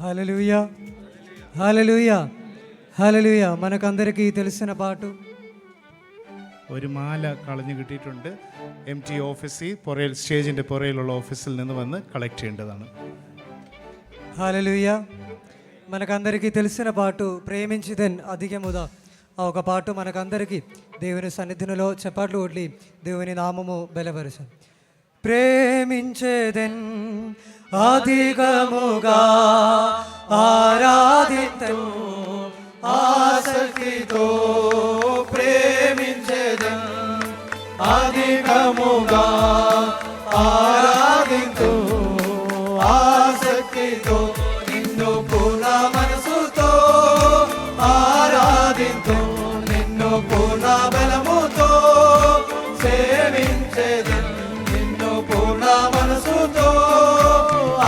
హల్లెలూయా, హల్లెలూయా, హల్లెలూయా. మనకందరికీ తెలిసిన పాట. ഒരു മാല കളഞ്ഞു കിട്ടിയിട്ടുണ്ട്. MT ഓഫീസിൽ പുറയിൽ, സ്റ്റേജിൻ്റെ പുറയിലുള്ള ഓഫീസിൽ നിന്ന് വന്ന് കളക്ട് ചെയ്യേണ്ടതാണ്. హల్లెలూయా. మనకందరికీ తెలిసిన పాటు ప్రేమించిదన్ అధికముదా. ఆ ఒక పాట మనకందరికీ దేవుని సన్నిధిలో చప్పట్లు కొట్టి దేవుని నామము బలపరచు. ప్రేమించేదన్ అధికముగా ఆరాధింతును ఆసక్తితో, ప్రేమించేదన్ అధికముగా ఆరాధింతును ఆసక్తితో, నిన్ను పూర్ణ మనసుతో ఆరాధింతును, నిన్ను పూర్ణ బలముతో సేవించేదన్, నిన్ను పూర్ణ మనసుతో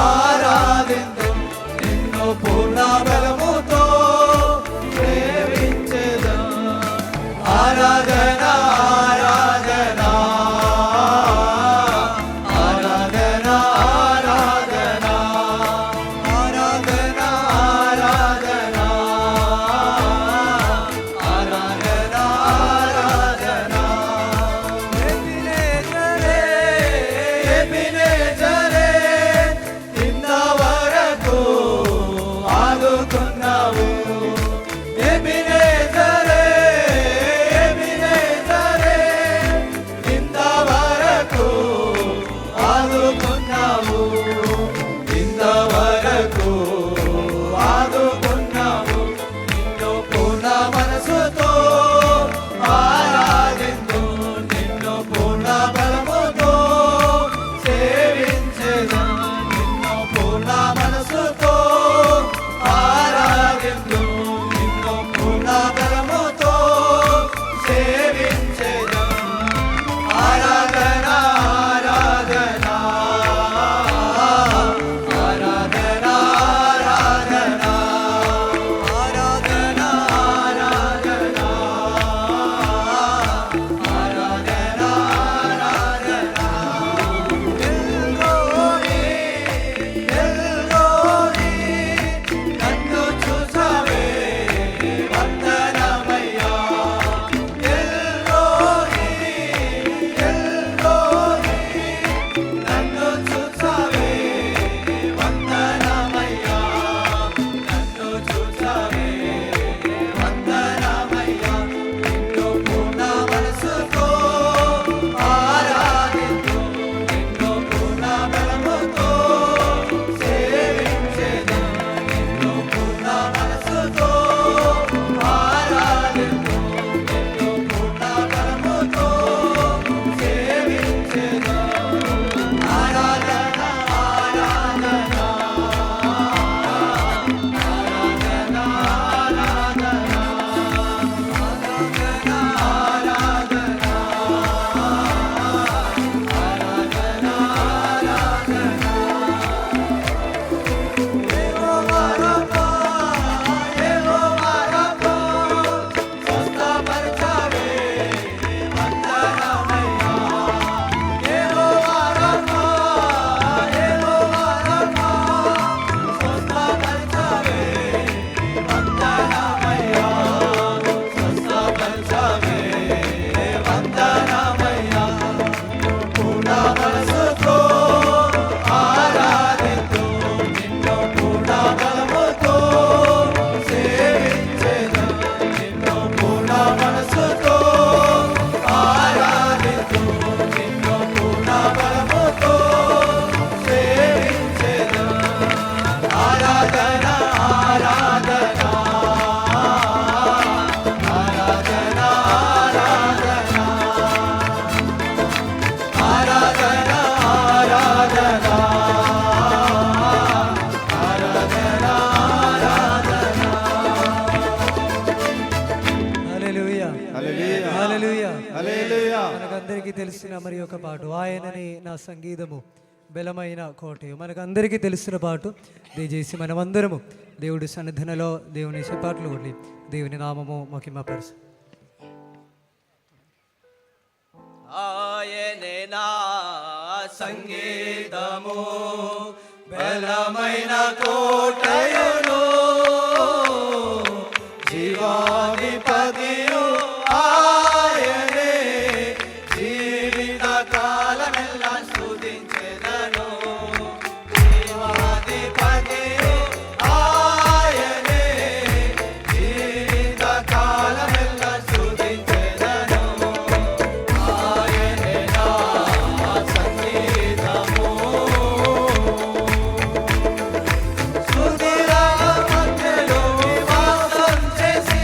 ఆరాధింతును, నిన్ను పూర్ణ బలముతో సేవించేదన్. ఆరాధన ఆరాధన ఆరాధన ఆరాధన ఆరాధన ఆరాధన ఆరాధన ఆరాధన. ఎబినేజరే ఎబినేజరే ఇంతవరకు ఆదుకున్నావు. ఎబినేజరే ఎబినేజరే ఇంతవరకు ఆదుకున్నావు, ఇంతవరకు ఆదుకున్నావు. నిన్ను పూర్ణ మనసుతో ఆరాధింతు, నిన్ను పూర్ణ బలముతో సేవించెదను, నిన్ను పూర్ణ మనసుతో ఆరాధింతు, నిన్ను పూర్ణ బలముతో సేవించెదను. ఆరాధన ఆరాధన ఆరాధన ఆరాధన ఆరాధన ఆరాధన ఆరాధన ఆరాధన. ఎల్లోని ఎల్లోని నన్ను చూసావే వందనమయ్యా. ఎల్లోని ఎల్లోని నన్ను చూసావే వందనమయ్యా, నన్ను చూసావే వందనమయ్యా. నిన్ను పూర్ణ మనసుతో ఆరాధింతు, నిన్ను పూర్ణ బలముతో సేవించెదను, నిన్ను పూర్ణ మనసుతో ఆరాధింతు, నిన్ను పూర్ణ బలముతో సేవించెదను. ఆరాధన ఆరాధన ఆరాధన ఆరాధన మనకందరికీ తెలిసిన మరి ఒక పాట, ఆయనని నా సంగీతము బలమైన కోటయు. మనకందరికీ తెలిసిన పాటు దయచేసి మనమందరము దేవుడి సన్నిధిలో దేవుని చప్పట్లు కొట్టి దేవుని నామము మహిమపరచు. ఆయనే నా సంగీతము బలమైన బలమైన కోటయును జీవాధిపతియు ఆయనే జీవిత కాలమెల్లా స్తుతించెదను జీవాధిపతియు ఆయనే జీవిత కాలమెల్లా స్తుతించెదను ఆయనే నా సంగీతము స్తుతిరా మధ్యలో నివాసం చేసి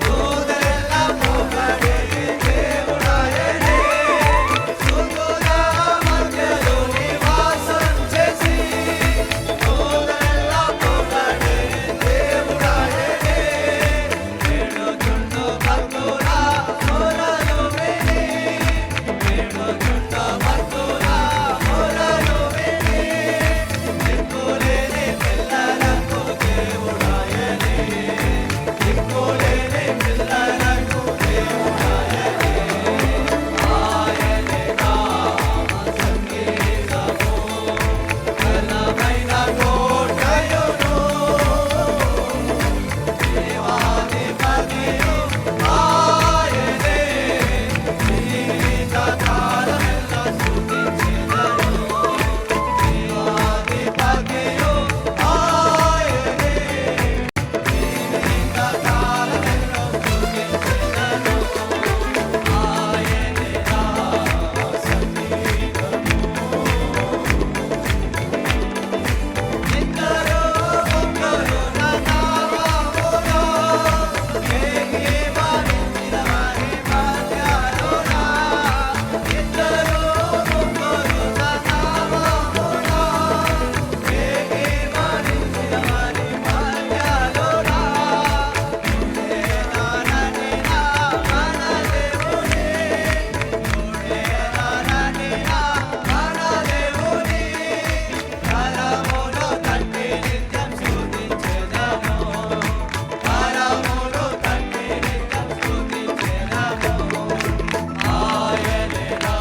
దూదెల్ల పొగడే దేవుడాయనే స్తుతిరా మధ్యలో నివాసం చేసి దూదెల్ల పొగడే దేవుడాయనే వేడుచుండు భక్తుల మొరలు విని వేడుచుండు భక్తుల మొరలు విని దిక్కులేని పిల్లలకు దేవుడాయనే దిక్కులేని పిల్లలకు దేవుడాయనే ఆయనే నా సంగీతము బలమైన కోటయును జీవాధిపతియు ఆయనే జీవిత కాలమెల్లా స్తుతించెదను జీవాధిపతియు ఆయనే జీవిత కాలమెల్లా స్తుతించెదను ఆయనే నా సంగీతము ఇద్దరు ముగ్గురు నా నామములో ఏకీభవించిన వారి మధ్యలోన ఇద్దరు ముగ్గురు నా నామములో ఏకీభవించిన వారి మధ్యలోన తోడేనానని నా మన దేవుని తోడేనానని నా మన దేవుని కరములో తట్టి నిత్యం స్తుతించెదము కరములో తట్టి నిత్యం స్తుతించెదము ఆయనే నా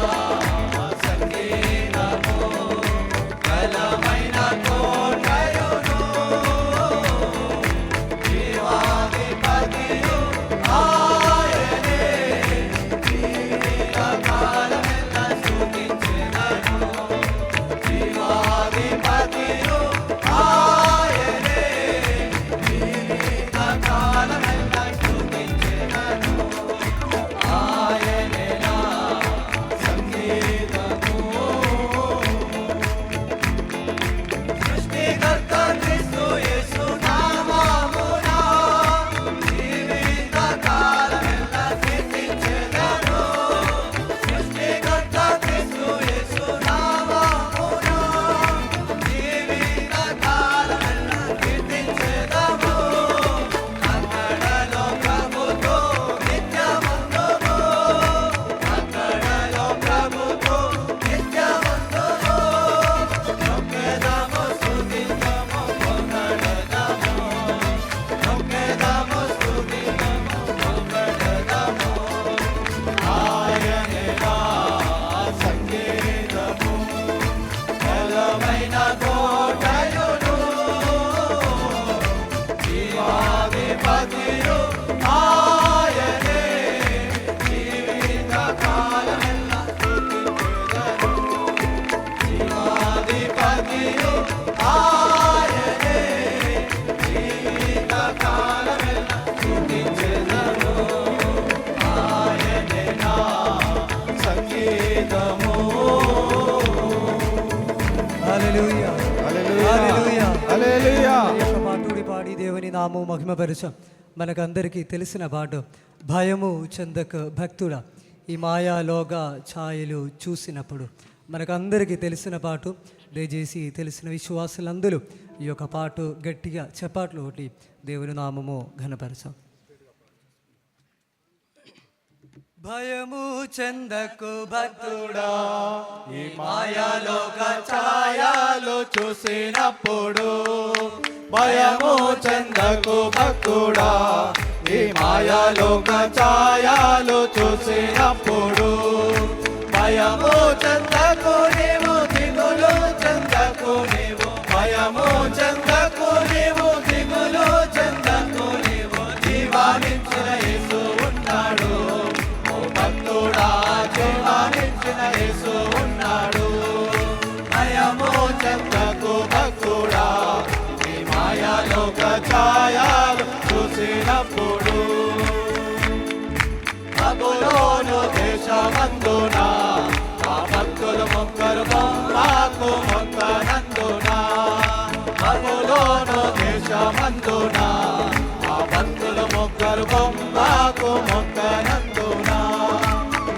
సంగీతము బలమైన కోటయును జీవాధిపతియు ఆయనే జీవిత కాలమెల్లా స్తుతించెదను జీవాధిపతియు ఆయనే జీవిత కాలమెల్లా స్తుతించెదను ఆయనే నా సంగీతము సృష్టికర్త క్రీస్తు యేసు నామమున జీవిత కాలమెల్లా కీర్తించెదను సృష్టికర్త క్రీస్తు యేసు నామమున జీవిత కాలమెల్లా కీర్తించెదము అక్కడలో ప్రభుతో నిత్యముందుము అక్కడలో ప్రభుతో నిత్యముందుము నొక్కెదము స్తుతించము పొగడెదము నొక్కెదము స్తుతించము పొగడెదము ఆయనే నా సంగీతము బలమైన కోటయును జీవాధిపతియు ఆయనే జీవిత కాలమెల్లా స్తుతించెదను జీవాధిపతియు ఆయనే జీవిత కాలమెల్లా స్తుతించెదను ఆయనే నా సంగీతము హల్లెలూయా హల్లెలూయా హల్లెలూయా ఈ యొక్క పాటుడి పాడి దేవుని నామము మహిమపరచం మనకందరికీ తెలిసిన పాట భయము చెందక భక్తుడా ఈ మాయాలోగా ఛాయలు చూసినప్పుడు మనకందరికీ తెలిసిన పాటు దయచేసి తెలిసిన విశ్వాసులందరూ ఈ యొక్క పాట గట్టిగా చపాట్లు ఒకటి దేవుని నామము ఘనపరచం భయము చెందకు భక్తుడా ఈ మాయాలోక ఛాయలు చూసినప్పుడు భయము చెందకు భక్తుడా ఈ మాయాలోక ఛాయలు చూసినప్పుడు భయము చెందకు నీవు దిగులు చెందకు నీవు భయము దేశమందున ఆ భక్తులు మొక్కరు బొమ్మకు మొక్కనందున బబులోను దేశమందున ఆ భక్తులు మొక్కరు బొమ్మకు మొక్కనందున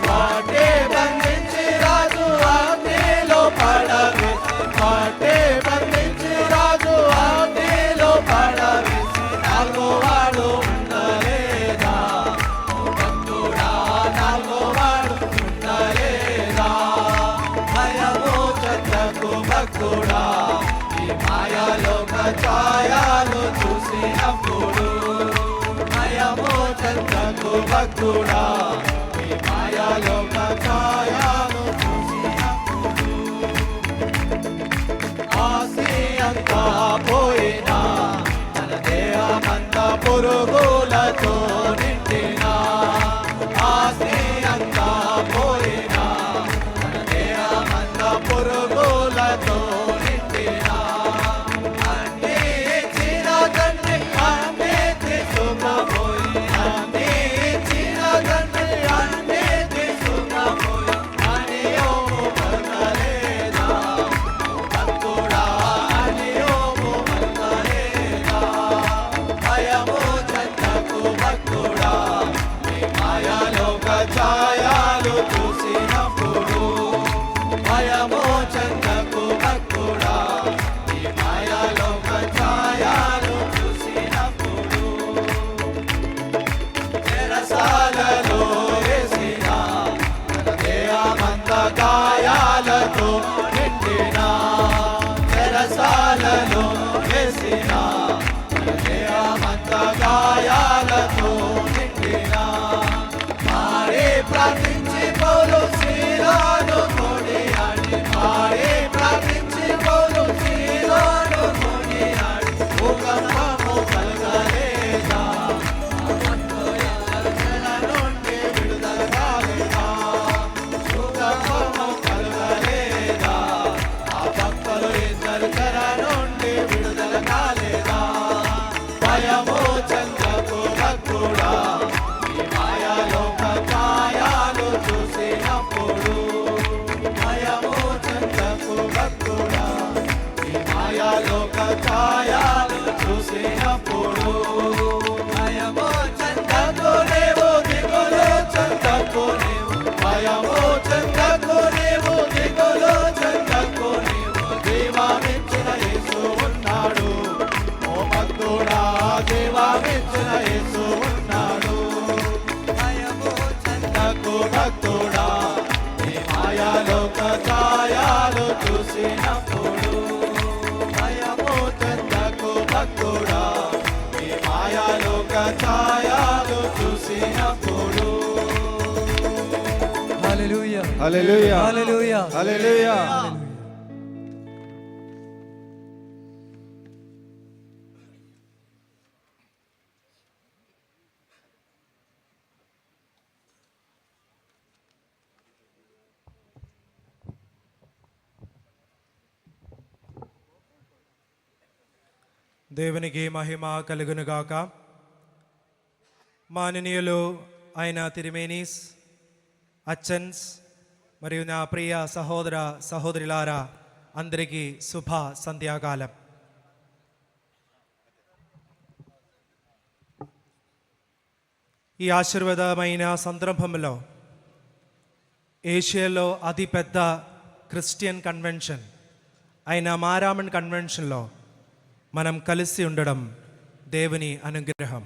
వాటే బంధించి రాజు ఆజ్ఞలో పడవేసి వాటే బంధించి రాజు ఆజ్ఞలో పడవేసి నాలుగో వాడు ఉండలేదా భక్తుడా నాలుగో వాడు ఉండలేదా భయము చెందకు భక్తుడా ఈ మాయాలోక ఛాయలు చూసినప్పుడు భయము చెందకు భక్తుడా ఈ మాయాలోక ఛాయలు చూసినప్పుడు ఆసి అంతా పోయినా మన దేహమంతా పురుగులతో నిండినా ఆసి అంతా పోయినా మన దేహమంతా పురుగులతో నిండినా అన్నీ ఇచ్చిన తండ్రి అన్నీ తీసుకుపోయి అన్నీ ఇచ్చిన తండ్రి అన్నీ తీసుకుపోయి అనియోము పలకలేదా భక్తుడా అనియోము పలకలేదా భయము చెందకు భక్తుడా ఈ మాయాలోక ఛాయలు చూసినప్పుడు భయము చెందకు భక్తుడా ఈ మాయాలోక ఛాయలు చూసినప్పుడు చెరసాలలో వేసిన తన దేహమంతా గాయాలతో నిండిన చెరసాలలో వేసిన తన దేహమంతా గాయాలతో నిండిన మారే ప్రార్థించి పౌలు శీలాను కొనియాడి మారే ప్రార్థించి పౌలు శీలాను కొనియాడి భూకంపము కలగలేదా నుండి విడుదల కాలేదా భూకంపము కలగలేదా ఆ భక్తులు ఇద్దరు చెర నుండి విడుదల కాలేదా భయము చెందకు భక్తుడా ఈ మాయాలోక ఛాయలు చూసినప్పుడు భయము చెందకు భక్తుడా ఈ మాయాలోక ఛాయలు చూసినప్పుడు భయము చెందకు నీవు దిగులు చెందకు నీవు భయము చెందకు నీవు దిగులు చెందకు నీవు జీవమిచ్చిన యేసు ఉన్నాడు ఓ భక్తుడా జీవమిచ్చిన యేసు ఉన్నాడు భయము చెందకు భక్తుడా ఈ మాయాలోక ఛాయలు చూసినప్పుడు భయము చెందకు భక్తుడా ఈ మాయాలోక ఛాయలు చూసినప్పుడు హల్లెలూయా హల్లెలూయా హల్లెలూయా హల్లెలూయా దేవునికి మహిమ కలుగునుగాక. మాననీయులు అయిన తిరుమేనీస్, అచ్చన్స్ మరియు నా ప్రియ సహోదర సహోదరులారా, అందరికీ శుభ సంధ్యాకాలం. ఈ ఆశీర్వాదమైన సందర్భంలో ఏషియాలో అతిపెద్ద క్రిస్టియన్ కన్వెన్షన్ అయిన మారామన్ కన్వెన్షన్లో మనం కలిసి ఉండడం దేవుని అనుగ్రహం.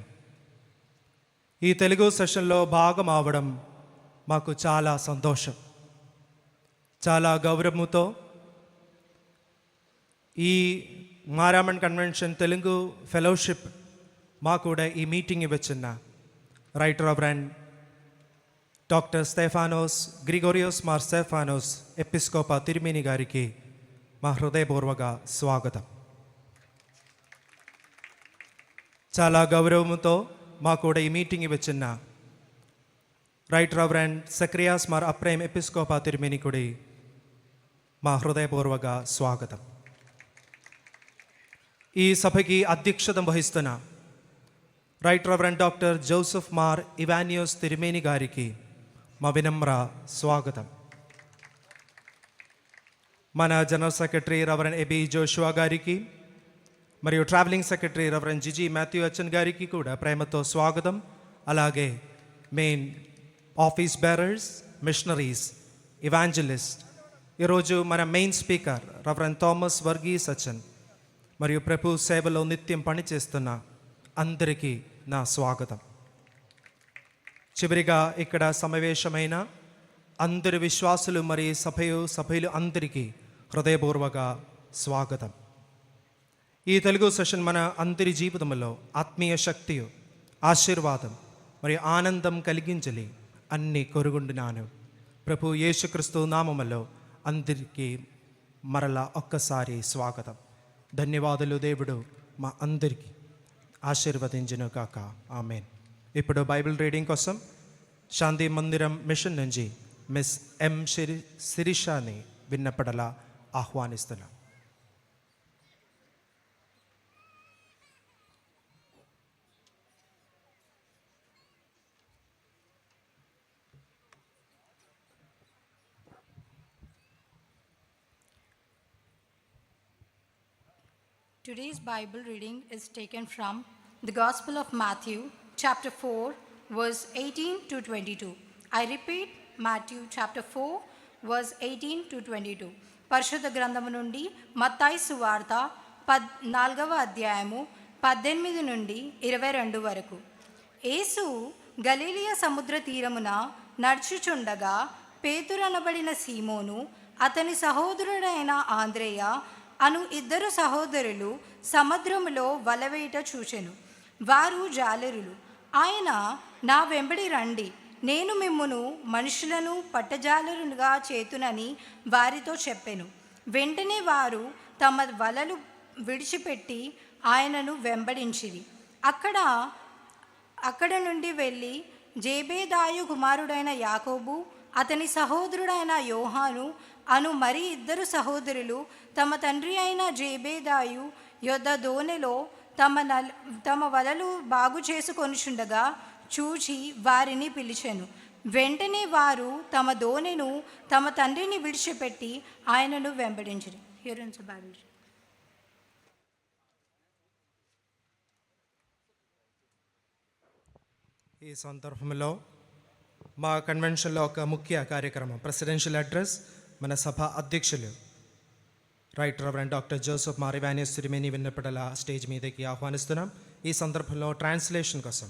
ఈ తెలుగు సెషన్లో భాగం అవడం మాకు చాలా సంతోషం. చాలా గౌరవముతో ఈ మారామన్ కన్వెన్షన్ తెలుగు ఫెలోషిప్ మా కూడా ఈ మీటింగ్ ఇవ్వచ్చున్న right reverend doctor Stephanos Gregorios Mar Stephanos Episcopa Thirumeni గారికి మా హృదయపూర్వక స్వాగతం. చాలా గౌరవంతో మా కూడా ఈ మీటింగ్ ఇవ్వచ్చున్న రైట్ రెవరెండ్ సక్రియాస్ మార్ అప్రేమ్ ఎపిస్కోపా తిరుమేని కూడా మా హృదయపూర్వక స్వాగతం. ఈ సభకి అధ్యక్షత వహిస్తున్న రైట్ రెవరెండ్ డాక్టర్ జోసెఫ్ మార్ ఇవానియోస్ తిరుమేని గారికి మా వినమ్ర స్వాగతం. మన general secretary reverend A B గారికి మరియు travelling secretary reverend Giji Mathew Achan గారికి కూడా ప్రేమతో స్వాగతం. అలాగే main office bearers, missionaries, evangelist, ఈరోజు మన main speaker reverend Thomas Varghese Achan మరియు ప్రభు సేవలో నిత్యం పనిచేస్తున్న అందరికీ నా స్వాగతం. చివరిగా ఇక్కడ సమావేశమైన అందరి విశ్వాసులు మరియు సభ్యులు అందరికీ హృదయపూర్వక స్వాగతం. ఈ తెలుగు సెషన్ మన అందరి జీవితంలో ఆత్మీయ శక్తి, ఆశీర్వాదం మరియు ఆనందం కలిగించలి అన్ని కొరుగుండునాను. ప్రభు యేసుక్రీస్తు నామములో అందరికీ మరలా ఒక్కసారి స్వాగతం. ధన్యవాదాలు. దేవుడు మా అందరికీ ఆశీర్వదించును కాక. ఆమేన్. ఇప్పుడు బైబిల్ రీడింగ్ కోసం శాంతి మందిరం మిషన్ నుంచి మిస్ ఎం శిరీషాని విన్నపడలా ఆహ్వానిస్తున్నాం. Today's Bible reading is taken from the Gospel of Matthew, chapter 4, verse 18 to 22. I repeat, Matthew chapter 4, verse 18 to 22. పరిశుద్ధ గ్రంథము నుండి మత్తాయి సువార్త 4వ అధ్యాయము 18 నుండి 22 వరకు. యేసు గలిలయ సముద్ర తీరమున నడుచుచుండగా పేతురనబడిన సీమోను, అతని సహోదరుడైన ఆంద్రేయ అను 2 సహోదరులు సముద్రములో వలవేట చూచెను. వారు జాలరులు. ఆయన, నా వెంబడి రండి, నేను మిమ్మును మనుషులను పట్టజాలరులుగా చేతునని వారితో చెప్పెను. వెంటనే వారు తమ వలలు విడిచిపెట్టి ఆయనను వెంబడించిరి. అక్కడ నుండి వెళ్ళి జేబేదాయు కుమారుడైన యాకోబు, అతని సహోదరుడైన యోహాను అను మరి 2 సహోదరులు తమ తండ్రి అయిన జేబేదాయు యొద్ద దోణిలో తమ వలలు బాగు చేసుకొనుచుండగా చూచి వారిని పిలిచెను. వెంటనే వారు తమ దోణిను తమ తండ్రిని విడిచిపెట్టి ఆయనను వెంబడించిరి. ఈ సందర్భంలో మా కన్వెన్షన్లో ఒక ముఖ్య కార్యక్రమం, ప్రెసిడెన్షియల్ అడ్రస్, మన సభ అధ్యక్షులు right reverend doctor Joseph Marivanios Thirumeni విన్నపడల స్టేజ్ మీదకి ఆహ్వానిస్తున్నాం. ఈ సందర్భంలో ట్రాన్స్లేషన్ కోసం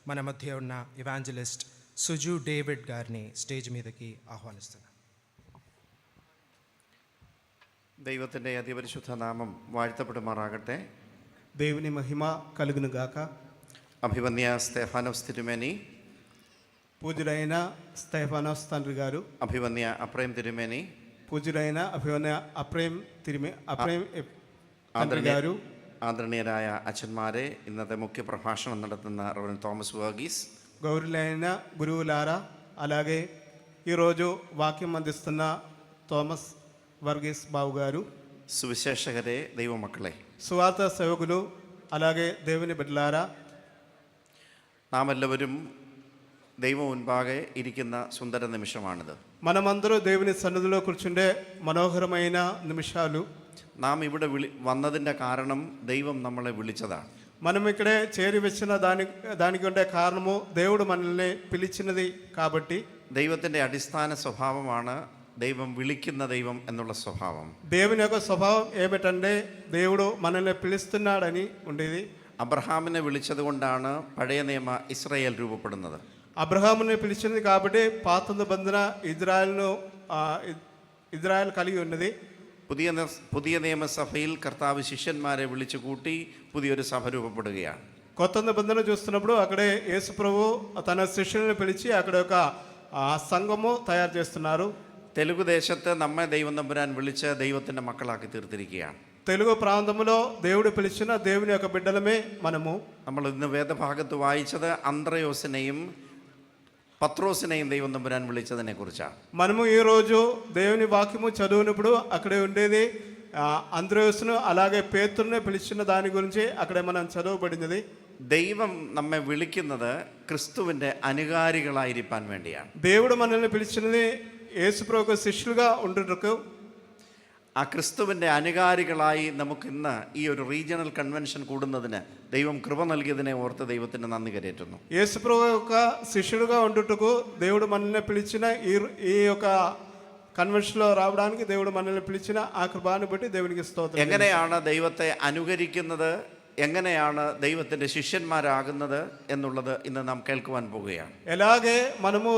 మన మధ్య ఉన్న ఇవాంజలిస్ట్ సుజు డేవిడ్ గారిని స్టేజ్ మీదకి ఆహ్వానిస్తున్నాం. ദൈവത്തിൻ്റെ അതിപരിശുദ്ധ നാമം വാഴ്ത്തപ്പെടുമാറാകട്ടെ. దేవుని మహిమ కలుగును గాక. అభివన్య స్టెఫానోస్ తిరుమేని, పూజులైన స్టెఫానోస్ తండ్రి గారు, అభివన్య అప్రేమ్ తిరుమేని, పూజులైన అభివన్య అప్రేమ్ తండ్రి గారు, ആദരണീയരായ അച്ഛന്മാരെ, ഇന്നത്തെ മുഖ്യ പ്രഭാഷണം നടത്തുന്ന റവറൻഡ് തോമസ് വർഗീസ്, గౌరులైన గురువులారా, అలాగే ఈరోజు వాక్యం అందిస్తున్న థామస్ వర్గీస్ బాబు గారు, സുവിശേഷകരെ, ദൈവമക്കളെ, సువార్త సేవకులు, అలాగే దేవుని బిడ్డలారా, നാം എല്ലാവരും ദൈവം മുൻപാകെ ഇരിക്കുന്ന സുന്ദര നിമിഷമാണിത്. మనమందరూ దేవుని సన్నిధిలో కూర్చుండే మనోహరమైన నిమిషాలు. നാം ഇവിടെ വന്നതിൻ്റെ കാരണം ദൈവം നമ്മളെ വിളിച്ചതാണ്. మనం ఇక్కడే చేరి వచ్చిన దానికి ఉండే కారణము దేవుడు మనల్ని పిలిచినది కాబట్టి. ദൈവത്തിൻ്റെ അടിസ്ഥാന സ്വഭാവമാണ് ദൈവം വിളിക്കുന്ന ദൈവം എന്നുള്ള സ്വഭാవం. దేవుని యొక్క స్వభావం ఏమిటంటే దేవుడు మనల్ని పిలుస్తున్నాడని ఉండేది. അബ്രഹാമിനെ വിളിച്ചത് കൊണ്ടാണ് പഴയ നിയമ ഇസ്രായേൽ രൂപപ്പെടുന്നത്. అబ్రహాముని పిలిచింది కాబట్టి పాత నిబంధన ఇజ్రాయెల్ కలిగి ఉన్నది. പുതിയ നിയമസഭയിൽ കർത്താവ് ശിഷ്യന്മാരെ വിളിച്ചു കൂട്ടി പുതിയൊരു സഭ രൂപപ്പെടുകയാണ്. కొత్త నిబంధన చూస్తున్నప్పుడు అక్కడే యేసు ప్రభు తన శిష్యులను పిలిచి అక్కడ ఒక సంఘము తయారు చేస్తున్నారు. തെലുഗു ദേശത്ത് നമ്മെ ദൈവം തമ്പുരാൻ വിളിച്ച് ദൈവത്തിൻ്റെ മക്കളാക്കി തീർത്തിരിക്കുകയാണ്. తెలుగు ప్రాంతంలో దేవుడు పిలిచిన దేవుని యొక్క బిడ్డలమే మనము. നമ്മൾ ഇന്ന് വേദഭാഗത്ത് വായിച്ചത് അന്ത്രയോസിനെയും పత్రోసినేయం దైవం తമ്പురాన్ విളിച്ചതിനെ കുറിച്ചാണ്. మనము ఈరోజు దేవుని వాక్యము చదివినప్పుడు అక్కడే ఉండేది అంద్రేయుసును అలాగే పేతురుని పిలిచిన దాని గురించి అక్కడే మనం చదవబడినది. ദൈവം നമ്മെ വിളിക്കുന്നത് ക്രിസ്തുവിൻ്റെ അനുകാരികളായിരിക്കാൻ വേണ്ടിയാണ്. దేవుడు మనల్ని పిలిచినది యేసు ప్రభువుకు శిష్యులుగా ఉండుటకు. ആ ക്രിസ്തുവിൻ്റെ അനുകാരികളായി നമുക്കിന്ന് ഈ ഒരു റീജിയണൽ കൺവെൻഷൻ കൂടുന്നതിന് ദൈവം കൃപ നൽകിയതിനെ ഓർത്ത് ദൈവത്തിന് നന്ദി കരേറ്റുന്നു. యేసు ప్రభు యొక్క శిష్యుడుగా ఉండుటకు దేవుడు మనల్ని పిలిచిన ఈ యొక్క కన్వెన్షన్లో రావడానికి దేవుడు మనల్ని పిలిచిన ఆ కృపను బట్టి దేవునికి స్తోత్రం. എങ്ങനെയാണ് ദൈവത്തെ അനുകരിക്കുന്നത്, എങ്ങനെയാണ് ദൈവത്തിൻ്റെ ശിഷ്യന്മാരാകുന്നത് എന്നുള്ളത് ഇന്ന് നാം കേൾക്കുവാൻ പോവുകയാണ്. ఎలాగే మనము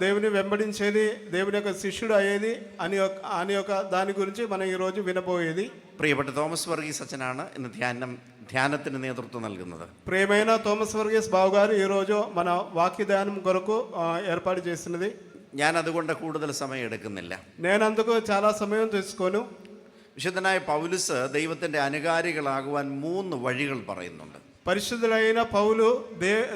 దేవుని వెంబడించేది, దేవుని యొక్క శిష్యుడు అయ్యేది అని యొక్క దాని గురించి మనం ఈరోజు వినబోయేది. പ്രിയപ്പെട്ട തോമസ് വർഗീസ് അച്ഛനാണ് ഇന്ന് ധ്യാനത്തിന് നേതൃത്వం നൽകുന്നത്. ప్రియమైన థోమస్ వర్గీస్ బాబు గారు ఈరోజు మన వాక్య ధ్యానం కొరకు ఏర్పాటు చేసినది. ഞാൻ അതുകൊണ്ട് കൂടുതൽ സമയം എടുക്കുന്നില്ല. నేను అందుకు చాలా సమయం తీసుకోను. വിശുദ്ധനായ പൗലുസ് ദൈവത്തിൻ്റെ അനുകാരികളാകുവാൻ 3 വഴികൾ പറയുന്നുണ്ട്. పరిశుద్ధులైన పౌలు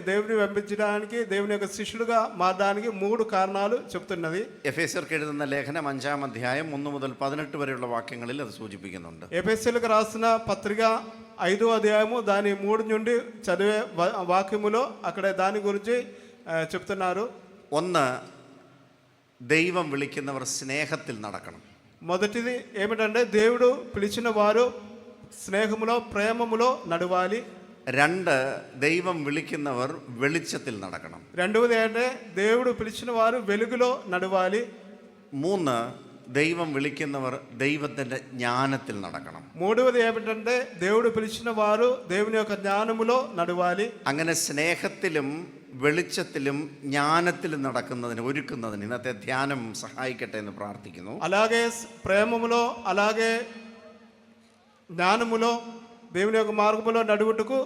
దేవుని వెంబడించడానికి, దేవుని యొక్క శిష్యుడుగా మారడానికి 3 కారణాలు చెప్తున్నది. എഫേസ്യർക്ക് എഴുതുന്ന ലേഖനം 5-ാം അധ്യായം 1 മുതൽ 18 വരെയുള്ള వాక్యങ്ങളിൽ അത് సూచిപ്പിക്കുന്നുണ്ട്. ఎఫెసీయులకు రాసిన పత్రిక 5వ అధ్యాయము దాని 3 నుండి చదివే వాక్యములో అక్కడ దాని గురించి చెప్తున్నారు. 1, ദൈവം വിളിക്കുന്നവർ സ്നേഹത്തിൽ നടക്കണം. మొదటిది ఏమిటంటే దేవుడు పిలిచిన వారు స్నేహములో, ప్రేమములో నడవాలి. 2, ദൈవం വിളിക്കുന്നവർ വെളിച്ചത്തിൽ നടക്കണം. రెండవది అంటే దేవుడు పిలిచిన వారు వెలుగులో నడవాలి. 3, ദൈవం വിളിക്കുന്നവർ ദൈവത്തിൻ്റെ ജ്ഞാനത്തിൽ നടക്കണം. మూడవది ఏమిటంటే దేవుడు పిలిచిన వారు దేవుని యొక్క జ్ఞానములో నడవాలి. അങ്ങനെ സ്നേഹത്തിലും വെളിച്ചത്തിലും ജ്ഞാനത്തിലും നടക്കുന്നതിന് ഒരുക്കുന്നതിന് ഇന്നത്തെ ധ്യാനം സഹായിക്കട്ടെ എന്ന് പ്രാർത്ഥിക്കുന്നു. అలాగే ప్రేమములో, అలాగే జ్ఞానములో, దేవుని యొక్క మార్గములో నడువుటకు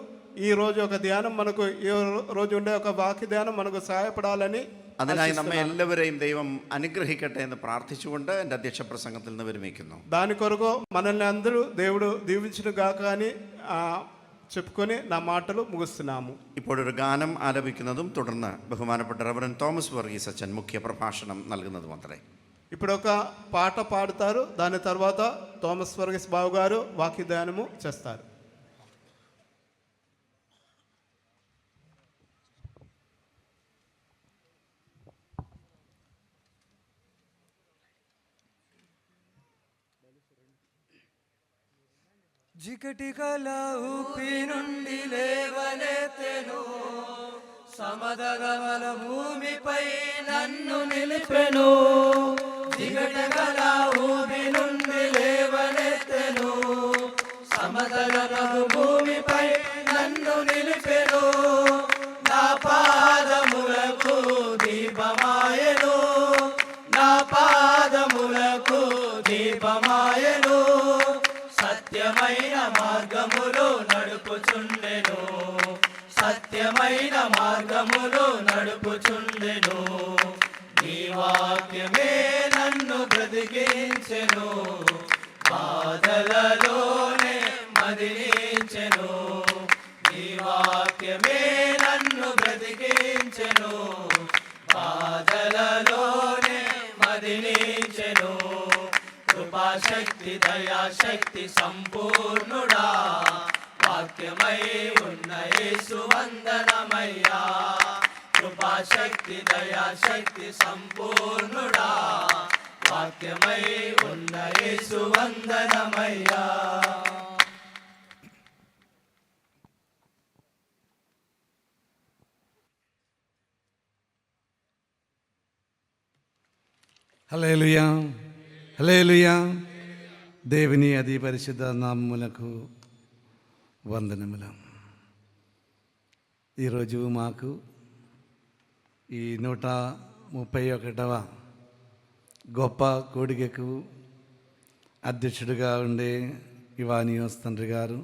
ఈ రోజు ఒక ధ్యానం మనకు, ఈ రోజు ఉండే ఒక వాక్య ధ్యానం మనకు సహాయపడాలని, അതിനായി നമ്മെ എല്ലാവരെയും ദൈവം അനുഗ്രഹിക്കട്ടെ എന്ന് പ്രാർത്ഥിച്ചുകൊണ്ട് എൻ്റെ അധ്യക്ഷ പ്രസംഗത്തിൽ നിന്ന് വിരമിക്കുന്നു. దాని కొరకు మనల్ని అందరూ దేవుడు దీవించును గాక అని చెప్పుకొని నా మాటలు ముగిస్తున్నాము. ഇപ്പോഴൊരു ഗാനം ആലപിക്കുന്നതും തുടർന്ന് ബഹുമാനപ്പെട്ട റവറൻ തോമസ് വർഗീസ് അച്ഛൻ മുഖ്യ പ്രഭാഷണം നൽകുന്നതും അത്രേ. ఇప్పుడు ఒక పాట పాడుతారు, దాని తర్వాత థోమస్ వర్గీస్ బాబు గారు వాక్య ధ్యానము చేస్తారు. జికటి కల ఊపి నుండి లేవనెత్తెను, సమతల భూమిపై నన్ను నిలిపెను. జికటి కల ఊపి నుండి లేవనెత్తెను, సమతల భూమిపై నన్ను నిలిపెను. నా పాదములకు దీపమాయెను, నా పాదములకు దీపమాయెను. సత్యమైన మార్గములో నడుపుచుండెను, సత్యమైన మార్గములో నడుపుచుండెను. నీ వాక్యమే నన్ను బ్రతికించెను, బాధలలోనే మదిలించెను. నీ వాక్యమే నన్ను బ్రతికించెను, బాధలలోనే మదిలించెను. కృపాశక్తి దయాశక్తి సంపూర్ణుడా, వాక్యమై ఉన్న యేసు వందనమయ్యా. కృపాశక్తి దయాశక్తి సంపూర్ణుడా, వాక్యమై ఉన్న యేసు వందనమయ్యా. హల్లెలూయా, హల్లెలూయా. దేవుని అతి పరిశుద్ధ నామములకు వందనములు. ఈరోజు మాకు ఈ 131వ గొప్ప కూడికకు అధ్యక్షుడిగా ఉండే ఇవానియోస్ తండ్రి గారు,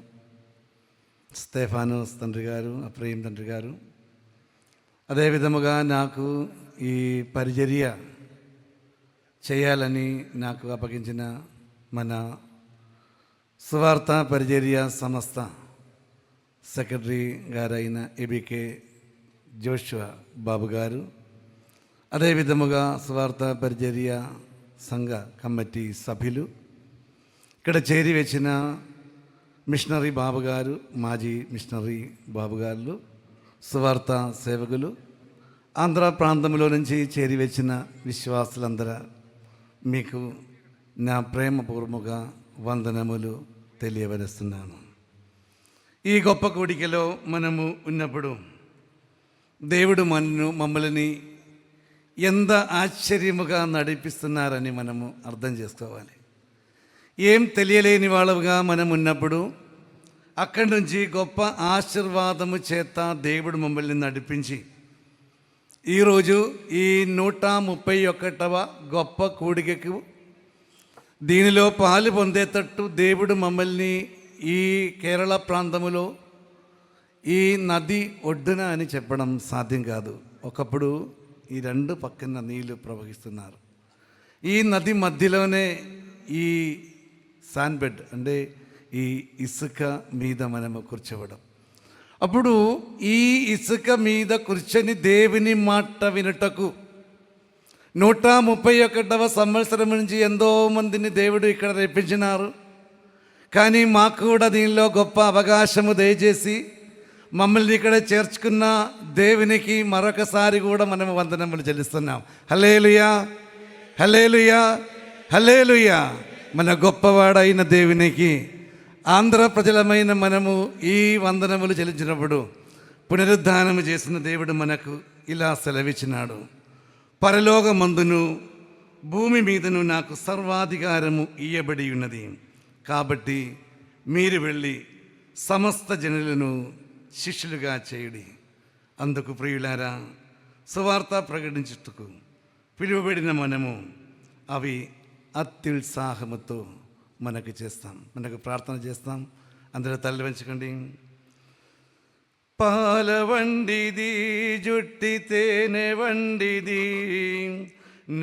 స్టెఫానోస్ తండ్రి గారు, అప్రయం తండ్రి గారు, అదేవిధముగా నాకు ఈ పరిచర్య చేయాలని నాకు అప్పగించిన మన సువార్త పరిచర్య సంస్థ సెక్రటరీ గారైన ఏబికే జోషువా బాబు గారు, అదేవిధముగా సువార్త పరిచర్య సంఘ కమిటీ సభ్యులు, ఇక్కడ చేరి వచ్చిన మిషనరీ బాబు గారు, మాజీ మిషనరీ బాబు గారు, సువార్త సేవకులు, ఆంధ్ర ప్రాంతంలో నుంచి చేరి వచ్చిన విశ్వాసులందరూ మీకు నా ప్రేమపూర్వక వందనములు తెలియవరుస్తున్నాను. ఈ గొప్ప కూడికలో మనము ఉన్నప్పుడు దేవుడు మమ్మల్ని ఎంత ఆశ్చర్యముగా నడిపిస్తున్నారని మనము అర్థం చేసుకోవాలి. ఏం తెలియలేని వాళ్ళుగా మనం ఉన్నప్పుడు అక్కడి నుంచి గొప్ప ఆశీర్వాదము చేత దేవుడు మమ్మల్ని నడిపించి ఈరోజు ఈ 131వ గొప్ప కూడికకు దీనిలో పాలు పొందేటట్టు దేవుడు మమ్మల్ని ఈ కేరళ ప్రాంతములో ఈ నది ఒడ్డున అని చెప్పడం సాధ్యం కాదు. ఒకప్పుడు ఈ రెండు పక్కన నీళ్లు ప్రవహిస్తున్నారు. ఈ నది మధ్యలోనే ఈ శాండ్బెడ్ అంటే ఈ ఇసుక మీద మనము కూర్చోవడం. అప్పుడు ఈ ఇసుక మీద కూర్చొని దేవుని మాట వినుటకు 131వ సంవత్సరం నుంచి ఎంతో మందిని దేవుడు ఇక్కడ రప్పించినారు. కానీ మాకు కూడా దీనిలో గొప్ప అవకాశము దయచేసి మమ్మల్ని ఇక్కడ చేర్చుకున్న దేవునికి మరొకసారి కూడా మనం వందనములు చెల్లిస్తున్నాం. హల్లెలూయా, హల్లెలూయా, హల్లెలూయా. మన గొప్పవాడైన దేవునికి ఆంధ్ర ప్రజలమైన మనము ఈ వందనములు చెల్లించినప్పుడు పునరుద్ధానము చేసిన దేవుడు మనకు ఇలా సెలవిచ్చినాడు: పరలోకమందును భూమి మీదను నాకు సర్వాధికారము ఇయ్యబడి ఉన్నది. కాబట్టి మీరు వెళ్ళి సమస్త జనులను శిష్యులుగా చేయుడి. అందుకు ప్రియులారా, సువార్త ప్రకటించుటకు పిలువబడిన మనము అవి అత్యుత్సాహముతో మనకు చేస్తాం. మనకు ప్రార్థన చేస్తాం. అందరూ తల్లి వంచుకోండి. పాల వండిది జుట్టి తేనె వండిది,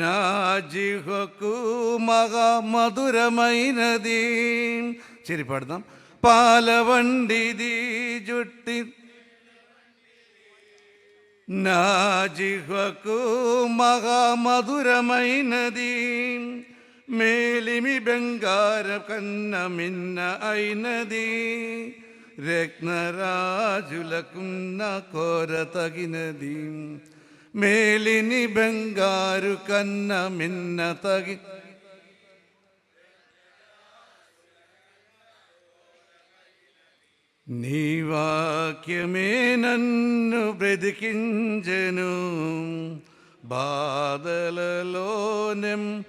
నా జిహ్వకు మగా మధురమైనది. చేరి పాడదాం. పాల వండిది జుట్టి నా జిహ్వకు మగా మధురమైనది, మేలిమి బెంగార కన్న మిన్న అయినది, రత్నరాజులకున్న కోర తగినది, మేలిని బెంగారు కన్న మిన్న తగి. నీ వాక్యమే నన్ను బ్రతికించెను, బాధలలో నెమ్మదినిచ్చెను.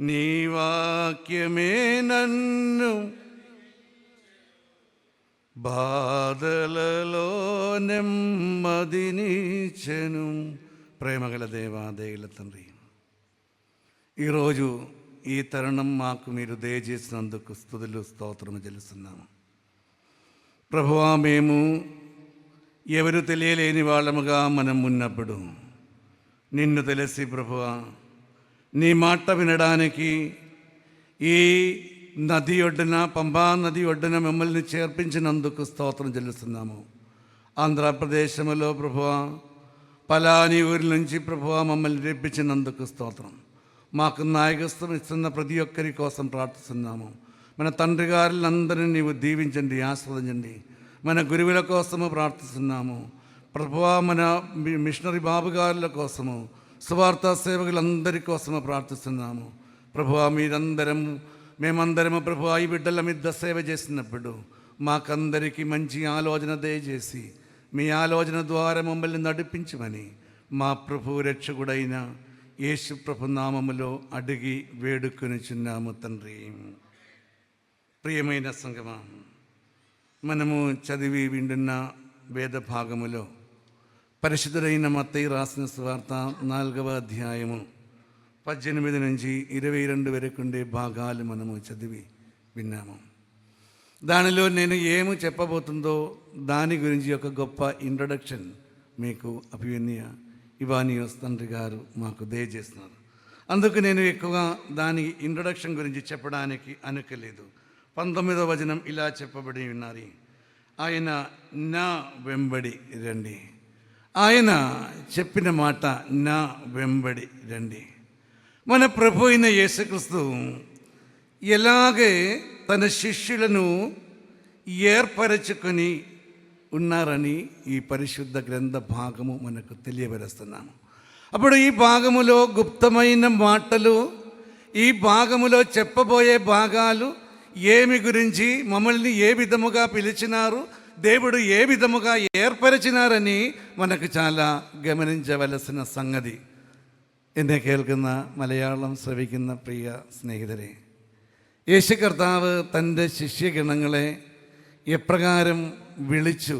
నీ వాక్యమే నన్ను బాధలలో నెమ్మదినిచ్చెను. ప్రేమగల దేవా, దయగల తండ్రి, ఈరోజు ఈ తరుణం మాకు మీరు దయచేసినందుకు స్తుతులు స్తోత్రము చెల్లిస్తున్నాము. ప్రభువా, మేము ఎవరు తెలియలేని వాళ్ళముగా మనం ఉన్నప్పుడు నిన్ను తెలిసి ప్రభువా నీ మాట వినడానికి ఈ నది ఒడ్డున, పంబా నది ఒడ్డున మిమ్మల్ని చేర్పించినందుకు స్తోత్రం చెల్లిస్తున్నాము. ఆంధ్రప్రదేశంలో ప్రభువా పలాని ఊరి నుంచి ప్రభువా మమ్మల్ని రేపించినందుకు స్తోత్రం. మాకు నాయకత్వం ఇస్తున్న ప్రతి ఒక్కరి కోసం ప్రార్థిస్తున్నాము. మన తండ్రి గారులందరినీ నీవు దీవించండి, ఆస్వాదించండి. మన గురువుల కోసము ప్రార్థిస్తున్నాము ప్రభువా. మన మిషనరీ బాబు గారుల కోసము, సువార్త సేవకులందరి కోసము ప్రార్థిస్తున్నాము ప్రభువా. మేమందరము ప్రభువా ఈ బిడ్డల మీద సేవ చేసినప్పుడు మాకందరికీ మంచి ఆలోచన దయచేసి మీ ఆలోచన ద్వారా మమ్మల్ని నడిపించమని మా ప్రభు రక్షకుడైన యేసు ప్రభు నామములో అడిగి వేడుకొనిచున్నాము తండ్రి. ప్రియమైన సంగమా, మనము చదివి వింటున్న వేద భాగములో పరిశుద్ధుడైన మత్తయి రాసిన సువార్త 4వ అధ్యాయము 18 నుంచి 22 వరకు ఉండే భాగాలు మనము చదివి విన్నాము. దానిలో నేను ఏమి చెప్పబోతుందో దాని గురించి ఒక గొప్ప ఇంట్రొడక్షన్ మీకు అభివన్య ఇవానియోస్ తండ్రి గారు మాకు దయచేస్తున్నారు. అందుకు నేను ఎక్కువగా దాని ఇంట్రొడక్షన్ గురించి చెప్పడానికి అనుకోలేదు. 19వ వచనం ఇలా చెప్పబడి ఉన్నారు: ఆయన నా వెంబడి రండి. ఆయన చెప్పిన మాట నా వెంబడి రండి. మన ప్రభు అయిన యేసుక్రీస్తు ఎలాగే తన శిష్యులను ఏర్పరచుకొని ఉన్నారని ఈ పరిశుద్ధ గ్రంథ భాగము మనకు తెలియపరుస్తున్నాము. అప్పుడు ఈ భాగములో గుప్తమైన మాటలు, ఈ భాగములో చెప్పబోయే భాగాలు ఏమి గురించి, మమ్మల్ని ఏ విధముగా పిలిచినారు, దేవుడు ఏ విధముగా ఏర్పరిచినారని మనకు చాలా ഗമനിంచవలసిన സംഗതി. എന്നെ കേൾക്കുന്ന മലയാളം ശ്രവിക്കുന്ന പ്രിയ സ്നേഹിതരെ, യേശു കർത്താവ് തൻ്റെ ശിഷ്യഗണങ്ങളെ എപ്രകാരം വിളിച്ചു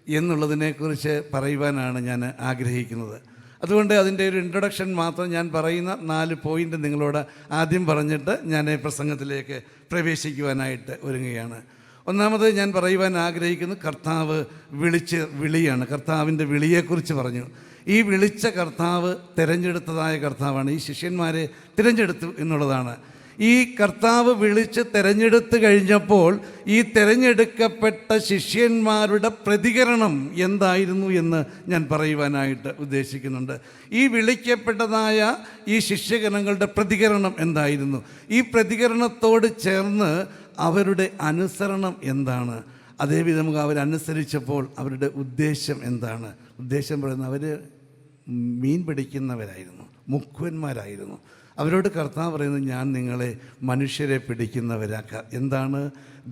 എന്നുള്ളതിനെക്കുറിച്ച് പറയുവാനാണ് ഞാൻ ആഗ്രഹിക്കുന്നത്. അതുകൊണ്ട് അതിൻ്റെ ഒരു ഇൻട്രൊഡക്ഷൻ മാത്രം ഞാൻ പറയുന്ന 4 പോയിൻ്റ് നിങ്ങളോട് ആദ്യം പറഞ്ഞിട്ട് ഞാൻ പ്രസംഗത്തിലേക്ക് പ്രവേശിക്കുവാനായിട്ട് ഒരുങ്ങുകയാണ്. ഒന്നാമത് ഞാൻ പറയുവാൻ ആഗ്രഹിക്കുന്നത് കർത്താവ് വിളിയാണ്. കർത്താവിൻ്റെ വിളിയെക്കുറിച്ച് പറഞ്ഞു. ഈ വിളിച്ച കർത്താവ് തിരഞ്ഞെടുത്തതായ കർത്താവാണ്. ഈ ശിഷ്യന്മാരെ തിരഞ്ഞെടുത്തു എന്നുള്ളതാണ്. ഈ കർത്താവ് വിളിച്ച് തിരഞ്ഞെടുത്ത് കഴിഞ്ഞപ്പോൾ ഈ തിരഞ്ഞെടുക്കപ്പെട്ട ശിഷ്യന്മാരുടെ പ്രതികരണം എന്തായിരുന്നു എന്ന് ഞാൻ പറയുവാനായിട്ട് ഉദ്ദേശിക്കുന്നുണ്ട്. ഈ വിളിക്കപ്പെട്ടതായ ഈ ശിഷ്യഗണങ്ങളുടെ പ്രതികരണം എന്തായിരുന്നു? ഈ പ്രതികരണത്തോട് ചേർന്ന് അവരുടെ അനുസരണം എന്താണ്? അതേവിധം അവരനുസരിച്ചപ്പോൾ അവരുടെ ഉദ്ദേശം എന്താണ്? ഉദ്ദേശം പറയുന്നത് അവർ മീൻ പിടിക്കുന്നവരായിരുന്നു, മുക്കുവന്മാരായിരുന്നു. അവരോട് കർത്താവ് പറയുന്നത്, ഞാൻ നിങ്ങളെ മനുഷ്യരെ പിടിക്കുന്നവരാക്കാം. എന്താണ്?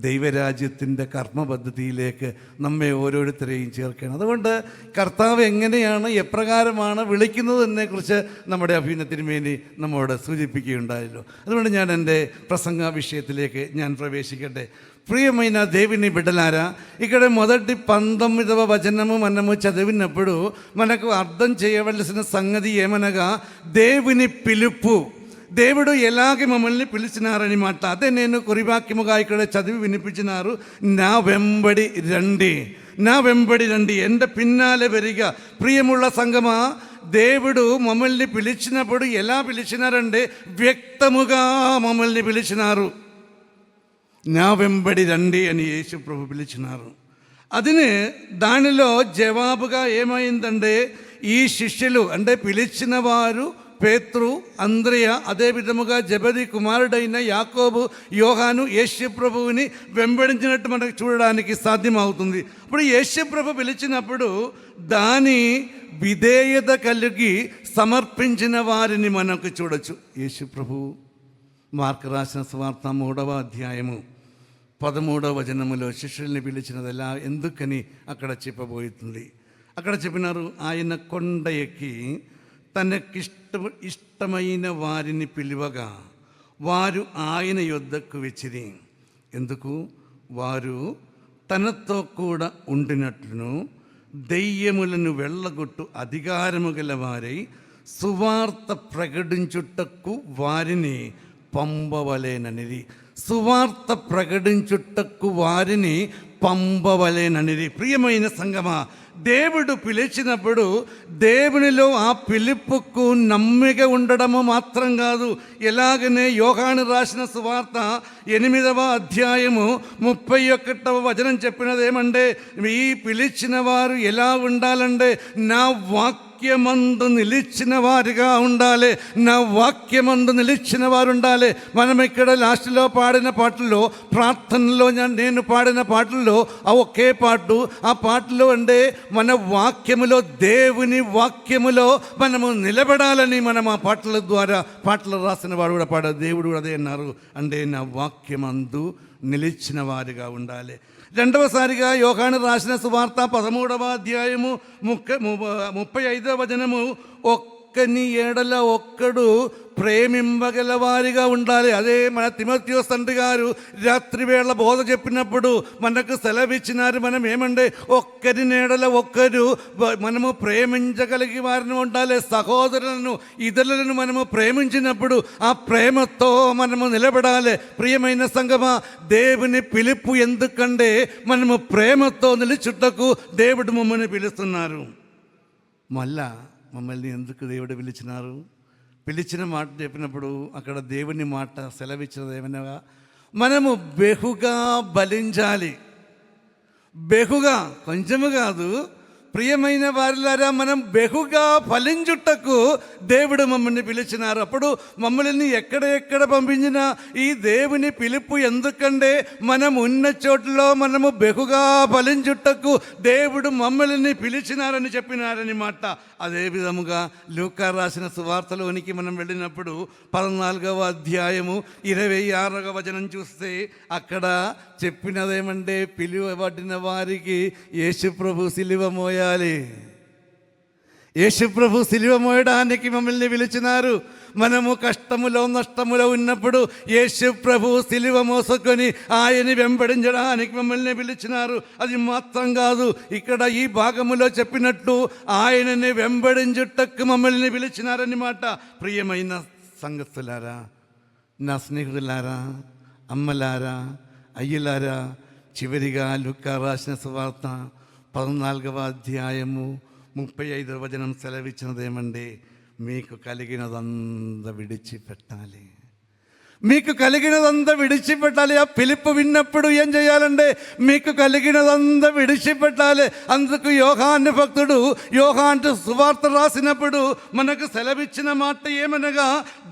ദൈവരാജ്യത്തിൻ്റെ കർമ്മപദ്ധതിയിലേക്ക് നമ്മെ ഓരോരുത്തരെയും ചേർക്കണം. അതുകൊണ്ട് കർത്താവ് എങ്ങനെയാണ്, എപ്രകാരമാണ് വിളിക്കുന്നതിനെക്കുറിച്ച് നമ്മുടെ അഭിനയത്തിന് വേണ്ടി നമ്മോട് സൂചിപ്പിക്കുകയുണ്ടായല്ലോ. അതുകൊണ്ട് ഞാൻ എൻ്റെ ప్రసంగ విషయത്തിലേക്ക് ഞാൻ ప్రవేశిക്കട്టే. ప్రియమైన దేవుని బిడ్డలారా, ఇక్కడ మొదటి 19వ వచనము మనము చదివినప్పుడు మనకు అర్థం చేయవలసిన సంగతి ఏమనగా, దేవుని పిలుపు, దేవుడు ఎలాగే మమ్మల్ని పిలిచినారని మాట. అదే నేను కొరివాక్యముగా ఇక్కడ చదివి వినిపించినారు. నా వెంబడి రండి, నా వెంబడి రండి, എൻ്റെ പിന്നാലെ వరిగ. ప్రియముള്ള సంగమా, దేవుడు మమ్మల్ని పిలిచినప్పుడు ఎలా పిలిచినారంటే వ్యక్తముగా మమ్మల్ని పిలిచినారు. నా వెంబడి రండి అని యేసు ప్రభు పిలిచినారు. దానిలో జవాబుగా ఏమైందంటే, ఈ శిష్యులు అంటే పిలిచిన వారు పేతురు, అంద్రయ, అదే విధముగా జెబెదీ కుమారుడైన యాకోబు, యోహాను యేసు ప్రభువుని వెంబడించినట్టు మనకు చూడడానికి సాధ్యమవుతుంది. ఇప్పుడు యేసు ప్రభు పిలిచినప్పుడు దాని విధేయత కలిగి సమర్పించిన వారిని మనకు చూడొచ్చు. యేసు ప్రభు మార్కు రాసిన సువార్త 3వ అధ్యాయము 13వ వచనములో శిష్యుల్ని పిలిచినదెలా ఎందుకని అక్కడ చెప్పబోతుంది. అక్కడ చెప్పినారు, ఆయన కొండ ఎక్కి తనకిష్టమైన వారిని పిలువగా వారు ఆయన యొద్దకు వచ్చిరి. ఎందుకు? వారు తనతో కూడా ఉండినట్లును దెయ్యములను వెళ్ళగొట్టు అధికారము గల వారై సువార్త ప్రకటించుటకు వారిని పంపవలేననిది. సువార్త ప్రకటించుటకు వారిని పంపవలేననిది. ప్రియమైన సంగమా, దేవుడు పిలిచినప్పుడు దేవునిలో ఆ పిలుపుకు నమ్మిక ఉండడము మాత్రం కాదు. ఎలాగనే యోహాను రాసిన సువార్త 8వ అధ్యాయము 31వ వచనం చెప్పినది ఏమంటే, ఈ పిలిచిన వారు ఎలా ఉండాలంటే నా వాక్యమందు నిలిచిన వారిగా ఉండాలి, నా వాక్యమందు నిలిచిన వారు ఉండాలి. మనం ఇక్కడ లాస్ట్లో పాడిన పాటల్లో, ప్రార్థనలో నేను పాడిన పాటల్లో ఆ ఒకే పాటు, ఆ పాటలో అంటే మన వాక్యములో, దేవుని వాక్యములో మనము నిలబడాలని మనం ఆ పాటల ద్వారా, పాటలు రాసిన వాడు కూడా పాడారు. దేవుడు కూడా అదే అన్నారు, అంటే నా వాక్యమందు నిలిచిన వారిగా ఉండాలి. రెండవసారిగా యోహాను రాసిన సువార్త 13వ అధ్యాయము 35వ వచనము, ఒక్కని ఎడల ఒక్కడు ప్రేమింపగల వారిగా ఉండాలి. అదే మన తిమోతియోస్ తండ్రి గారు రాత్రి వేళ బోధ చెప్పినప్పుడు మనకు సెలవిచ్చినారు. మనం ఏమంటే ఒక్కరి నీడల ఒక్కరు మనము ప్రేమించగలిగే వారిని ఉండాలి. సహోదరులను, ఇతరులను మనము ప్రేమించినప్పుడు ఆ ప్రేమతో మనము నిలబడాలి. ప్రియమైన సంగమా, దేవుని పిలుపు ఎందుకంటే మనము ప్రేమతో నిలుచుటకు దేవుడు మమ్మల్ని పిలుస్తున్నారు. మళ్ళా మమ్మల్ని ఎందుకు దేవుడు పిలిచినారు? పిలిచిన మాట చెప్పినప్పుడు అక్కడ దేవుని మాట సెలవిచ్చినది ఏమనగా, మనము బహుగా బలించాలి. బహుగా, కొంచెము కాదు, ప్రియమైన వారిలారా, మనం బహుగా ఫలించుటకు దేవుడు మమ్మల్ని పిలిచినారు. అప్పుడు మమ్మల్ని ఎక్కడ పంపించినా ఈ దేవుని పిలుపు ఎందుకంటే మనం ఉన్న చోట్లలో మనము బహుగా ఫలించుటకు దేవుడు మమ్మల్ని పిలిచినారని చెప్పినారని మాట. అదే విధముగా లూకా రాసిన సువార్తలోనికి మనం వెళ్ళినప్పుడు 14వ అధ్యాయము 26వ వచనం చూస్తే అక్కడ చెప్పినదేమంటే, పిలువబడిన వారికి యేసుప్రభు సిలువ మోయాలి. యేసుప్రభు సిలువ మోయడానికి మమ్మల్ని పిలిచినారు. మనము కష్టములో నష్టములో ఉన్నప్పుడు యేసుప్రభు సిలువ మోసుకొని ఆయన్ని వెంబడించడానికి మమ్మల్ని పిలిచినారు. అది మాత్రం కాదు, ఇక్కడ ఈ భాగములో చెప్పినట్టు ఆయనని వెంబడించుటకు మమ్మల్ని పిలిచినారని మాట. ప్రియమైన సంగతులారా, నా స్నేహితులారా, అమ్మలారా, అయ్యలారా, చివరిగా లూకా రాసిన సువార్త 14వ అధ్యాయము 35వ వచనం సెలవిచ్చినదేమండి, మీకు కలిగినదంతా విడిచిపెట్టాలి. మీకు కలిగినదంతా విడిచిపెట్టాలి. ఆ పిలుపు విన్నప్పుడు ఏం చేయాలంటే మీకు కలిగినదంతా విడిచిపెట్టాలి. అందుకు యోహాను భక్తుడు యోహాను సువార్త రాసినప్పుడు మనకు సెలవిచ్చిన మాట ఏమనగా,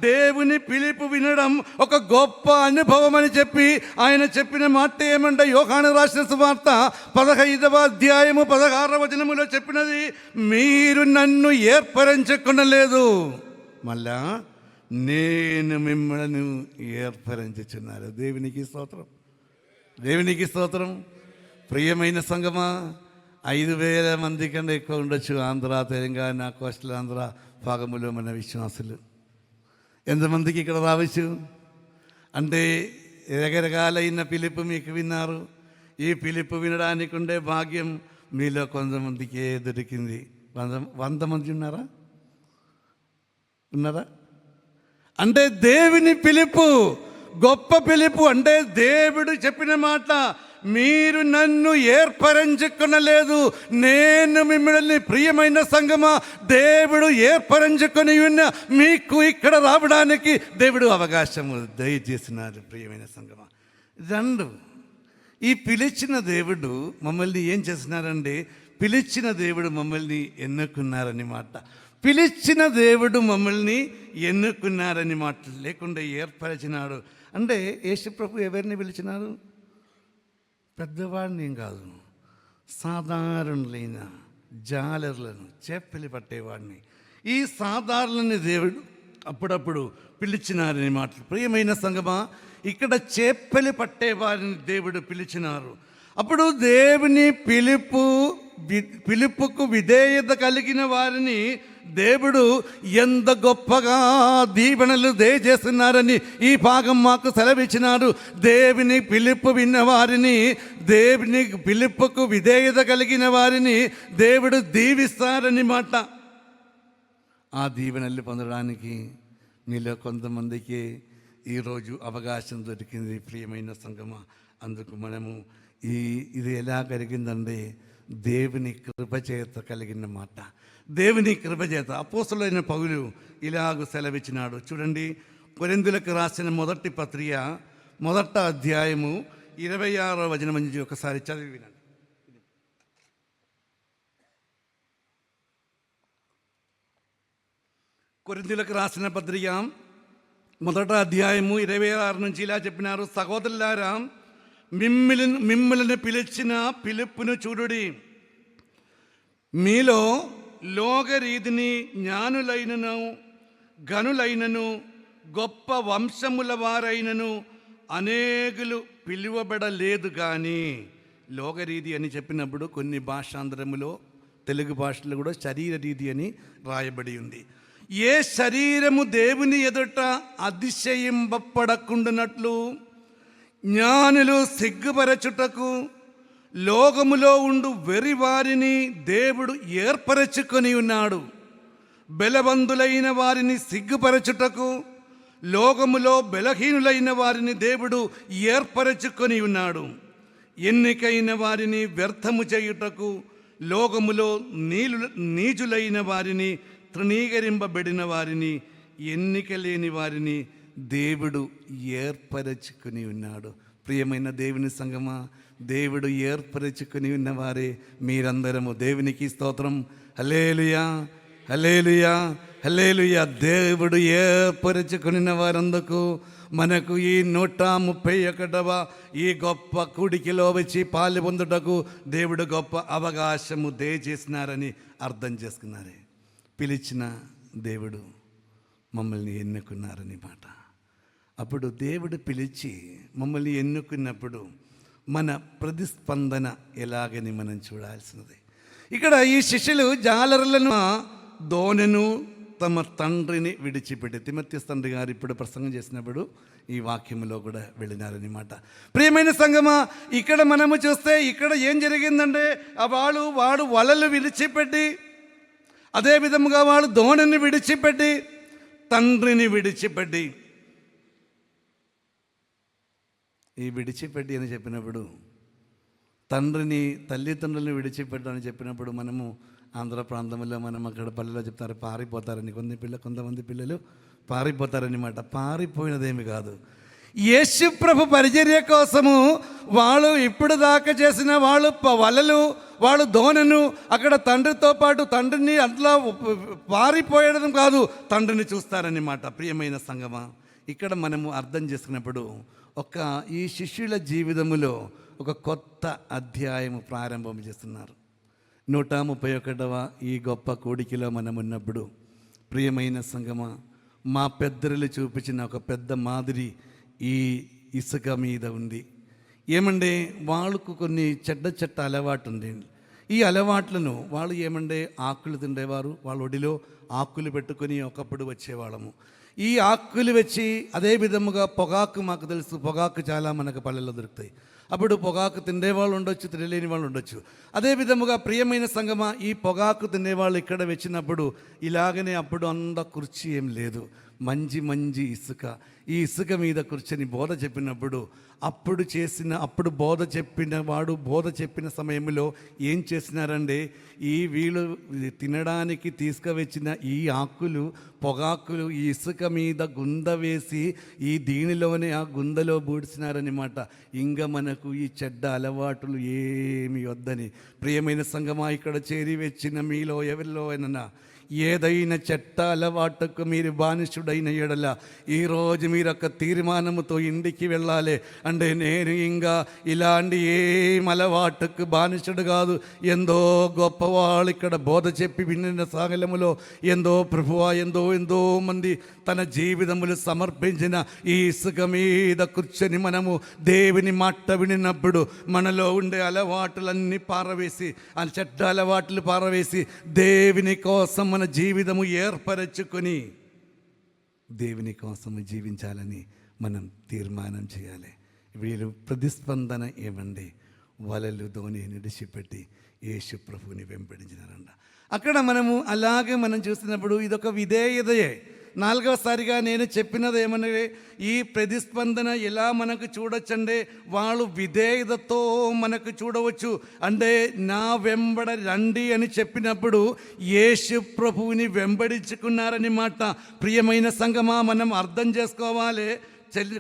దేవుని పిలుపు వినడం ఒక గొప్ప అనుభవం అని చెప్పి ఆయన చెప్పిన మాట ఏమంటే, యోహాను రాసిన సువార్త 15వ అధ్యాయము 16వ వచనములో చెప్పినది, మీరు నన్ను ఏర్పరచుకొనలేదు, మళ్ళా నేను మిమ్మల్ని ఏర్పరచుచున్నారు. దేవునికి స్తోత్రం, దేవునికి స్తోత్రం. ప్రియమైన సంగమా, 5,000 మంది కన్నా ఎక్కువ ఉండొచ్చు ఆంధ్ర, తెలంగాణ, కోస్టల్ ఆంధ్ర భాగములో మన విశ్వాసులు. ఎంతమందికి ఇక్కడ రావచ్చు అంటే రకరకాలైన పిలుపు మీకు విన్నారు. ఈ పిలుపు వినడానికి ఉండే భాగ్యం మీలో కొంతమందికే దొరికింది. 100 మంది ఉన్నారా? అంటే దేవుని పిలుపు గొప్ప పిలుపు. అంటే దేవుడు చెప్పిన మాట, మీరు నన్ను ఏర్పరచుకొనలేదు, నేను మిమ్మల్ని. ప్రియమైన సంగమా, దేవుడు ఏర్పరచుకొని ఉన్న మీకు ఇక్కడ రావడానికి దేవుడు అవకాశము దయచేసినారు. ప్రియమైన సంగమా, 2, ఈ పిలిచిన దేవుడు మమ్మల్ని ఏం చేసినారండి, పిలిచిన దేవుడు మమ్మల్ని ఎన్నుకున్నారని మాట. పిలిచిన దేవుడు మమ్మల్ని ఎన్నుకున్నారని మాట, లేకుండా ఏర్పరిచినాడు. అంటే యేసుప్రభు ఎవరిని పిలిచినారు? పెద్దవాడిని కాదు, సాధారణులైన జాలర్లను, చేపలు పట్టేవాడిని, ఈ సాధారణని దేవుడు అప్పుడప్పుడు పిలిచినారని మాట. ప్రియమైన సంగమా, ఇక్కడ చేపలు పట్టేవారిని దేవుడు పిలిచినారు. అప్పుడు దేవుని పిలుపుకు విధేయత కలిగిన వారిని దేవుడు ఎంత గొప్పగా దీవెనలు దయచేస్తున్నారని ఈ భాగం మాకు సెలవిచ్చినారు. దేవుని పిలుపు విన్న వారిని, దేవుని పిలుపుకు విధేయత కలిగిన వారిని దేవుడు దీవిస్తారని మాట. ఆ దీవెనలు పొందడానికి మీలో కొంతమందికి ఈరోజు అవకాశం దొరికింది. ప్రియమైన సంగమా, అందుకు మనము ఇది ఎలా కలిగిందంటే దేవుని కృపచేత కలిగిన మాట. దేవుని కృపచేత అపోస్తలుడైన పౌలు ఇలాగ సెలవిచ్చినాడు. చూడండి, కొరింథీయులకు రాసిన మొదటి పత్రిక 1వ అధ్యాయము 26వ వచనం నుంచి ఒకసారి చదివి వినండి. కొరింథీయులకు రాసిన పత్రిక 1వ అధ్యాయము 26 నుంచి ఇలా చెప్పినారు, సహోదరులారా, మిమ్మల్ని పిలిచిన పిలుపును చూడుడి. మీలో లోకరీతిని జ్ఞానులైనను గనులైనను గొప్ప వంశముల వారైనను అనేకులు పిలువబడలేదు. కానీ లోకరీతి అని చెప్పినప్పుడు కొన్ని భాషాంతరములో, తెలుగు భాషలో కూడా శరీర రీతి అని రాయబడి ఉంది. ఏ శరీరము దేవుని ఎదుట అతిశయింపబడకుండానట్లు జ్ఞానులు సిగ్గుపరచుటకు లోకములో ఉండు వెరివారిని దేవుడు ఏర్పరచుకొని ఉన్నాడు. బలవంతులైన వారిని సిగ్గుపరచుటకు లోకములో బలహీనులైన వారిని దేవుడు ఏర్పరచుకొని ఉన్నాడు. ఎన్నికైన వారిని వ్యర్థము చేయుటకు లోకములో నీచులైన వారిని, తృణీకరింపబడిన వారిని, ఎన్నిక లేని వారిని దేవుడు ఏర్పరచుకుని ఉన్నాడు. ప్రియమైన దేవుని సంగమా, దేవుడు ఏర్పరచుకుని ఉన్నవారే మీరందరము. దేవునికి స్తోత్రం. హల్లెలూయా, హల్లెలూయా, హల్లెలూయా. దేవుడు ఏర్పరచుకున్న వారందుకు మనకు ఈ 131వ ఈ గొప్ప కూడికిలో వచ్చి పాలు పొందుటకు దేవుడు గొప్ప అవకాశము దయచేసినారని అర్థం చేసుకున్నారే. పిలిచిన దేవుడు మమ్మల్ని ఎన్నుకున్నారని మాట. అప్పుడు దేవుడు పిలిచి మమ్మల్ని ఎన్నుకున్నప్పుడు మన ప్రతిస్పందన ఎలాగని మనం చూడాల్సినది. ఇక్కడ ఈ శిష్యులు జాలరులను దోనెను తమ తండ్రిని విడిచిపెట్టి, తిమోతి తండ్రి గారు ఇప్పుడు ప్రసంగం చేసినప్పుడు ఈ వాక్యంలో కూడా వెళ్ళినారనమాట. ప్రియమైన సంగమా, ఇక్కడ మనము చూస్తే ఇక్కడ ఏం జరిగిందంటే వాడు వలలు విడిచిపెట్టి, అదే విధముగా వాడు దోణిని విడిచిపెట్టి, తండ్రిని విడిచిపెట్టి, ఈ విడిచిపెట్టి అని చెప్పినప్పుడు తండ్రిని తల్లిదండ్రులను విడిచిపెట్టని చెప్పినప్పుడు మనము ఆంధ్ర ప్రాంతంలో మనం అక్కడ పల్లెలో చెప్తారు పారిపోతారని. కొంతమంది పిల్లలు పారిపోతారని మాట. పారిపోయినదేమి కాదు, యేసు ప్రభు పరిచర్య కోసము వాళ్ళు ఇప్పుడు దాకా చేసిన వాళ్ళు దోణను అక్కడ తండ్రితో పాటు తండ్రిని అట్లా పారిపోయడం కాదు, తండ్రిని చూస్తారని మాట. ప్రియమైన సంగమా, ఇక్కడ మనము అర్థం చేసుకున్నప్పుడు ఈ శిష్యుల జీవితములో ఒక కొత్త అధ్యాయము ప్రారంభం చేస్తున్నారు. 131వ ఈ గొప్ప కూడికిలో మనం ఉన్నప్పుడు ప్రియమైన సంగమా, మా పెద్దలు చూపించిన ఒక పెద్ద మాదిరి ఈ ఇసుక మీద ఉంది. ఏమంటే వాళ్ళకు కొన్ని చెడ్డ అలవాటు ఉండేది. ఈ అలవాట్లను వాళ్ళు ఏమంటే ఆకులు తిండేవారు. వాళ్ళ ఒడిలో ఆకులు పెట్టుకొని ఒకప్పుడు వచ్చేవాళ్ళము. ఈ ఆకులు వచ్చి అదే విధముగా పొగాకు, మాకు తెలుసు పొగాకు చాలా మనకు పల్లెల్లో దొరుకుతాయి. అప్పుడు పొగాకు తినేవాళ్ళు ఉండొచ్చు, తినలేని వాళ్ళు ఉండొచ్చు. అదే విధముగా ప్రియమైన సంగమా, ఈ పొగాకు తినేవాళ్ళు ఇక్కడ వచ్చినప్పుడు ఇలాగనే అప్పుడు అంత కుర్చీ ఏం లేదు, మంచి ఇసుక. ఈ ఇసుక మీద కూర్చొని బోధ చెప్పినప్పుడు అప్పుడు బోధ చెప్పిన సమయంలో ఏం చేసినారంటే, వీళ్ళు తినడానికి తీసుకువచ్చిన ఈ ఆకులు పొగాకులు ఈ ఇసుక మీద గుంద వేసి దీనిలోనే ఆ గుందలో బూడ్చినారనమాట. ఇంకా మనకు ఈ చెడ్డ అలవాటులు ఏమి వద్దని. ప్రియమైన సంగమా, ఇక్కడ చేరి వచ్చిన మీలో ఎవరిలో అయినా ఏదైనా చెట్ట అలవాటుకు మీరు బానిసుడైన ఎడల ఈరోజు మీరు ఒక తీర్మానముతో ఇంటికి వెళ్ళాలి. అంటే నేను ఇంకా ఇలాంటి ఏం అలవాటుకు బానిసుడు కాదు. ఎంతో గొప్పవాళ్ళు ఇక్కడ బోధ చెప్పి వినిన సాగలములో ఎంతో ప్రభువా ఎంతో మంది తన జీవితములు సమర్పించిన ఈ ఇసుక మీద కూర్చొని మనము దేవుని మాట వినినప్పుడు మనలో ఉండే అలవాటులన్నీ పారవేసి, ఆ చెడ్డ అలవాట్లు పారవేసి దేవుని కోసం మన జీవితము ఏర్పరచుకొని దేవుని కోసము జీవించాలని మనం తీర్మానం చేయాలి. వీళ్ళు ప్రతిస్పందన ఏమండి, వలలు ధోని విడిచిపెట్టి యేసు ప్రభువుని వెంబడించినారంట. అక్కడ మనము అలాగే మనం చూస్తున్నప్పుడు ఇదొక విధేయతయే. 4వసారిగా నేను చెప్పినది ఏమనగా, ఈ ప్రతిస్పందన ఎలా మనకు చూడొచ్చంటే వాళ్ళు విధేయతతో మనకు చూడవచ్చు. అంటే నా వెంబడ రండి అని చెప్పినప్పుడు యేసు ప్రభువుని వెంబడించుకున్నారని మాట. ప్రియమైన సంగమా, మనం అర్థం చేసుకోవాలి,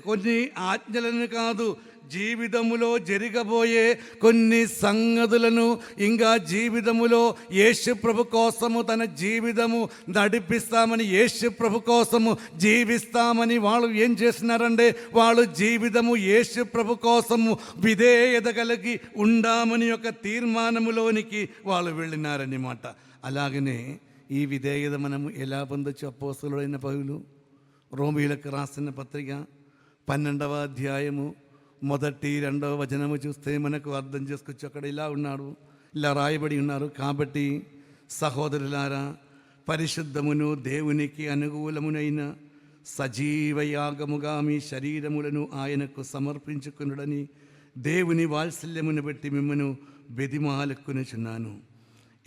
కొన్ని ఆజ్ఞలను కాదు, జీవితములో జరగబోయే కొన్ని సంగతులను, ఇంకా జీవితములో యేసు ప్రభు కోసము తన జీవితము నడిపిస్తామని, యేసు ప్రభు కోసము జీవిస్తామని వాళ్ళు ఏం చేస్తున్నారంటే వాళ్ళు జీవితము యేసు ప్రభు కోసము విధేయత కలిగి ఉండామని ఒక తీర్మానములోనికి వాళ్ళు వెళ్ళినారని మాట. అలాగనే ఈ విధేయత మనము ఎలా పొందొచ్చు? అపోస్తలుడైన పౌలు రోమీయులకు రాసిన పత్రిక 12వ అధ్యాయము 1-2 వచనము చూస్తే మనకు అర్థం చేసుకోవచ్చు. అక్కడ ఇలా రాయబడి ఉన్నారు. కాబట్టి సహోదరులారా, పరిశుద్ధమును దేవునికి అనుకూలమునైన సజీవ యాగముగా మీ శరీరములను ఆయనకు సమర్పించుకునుడని దేవుని వాత్సల్యమును బట్టి మిమ్మను బెదిమాలకునుచున్నాను.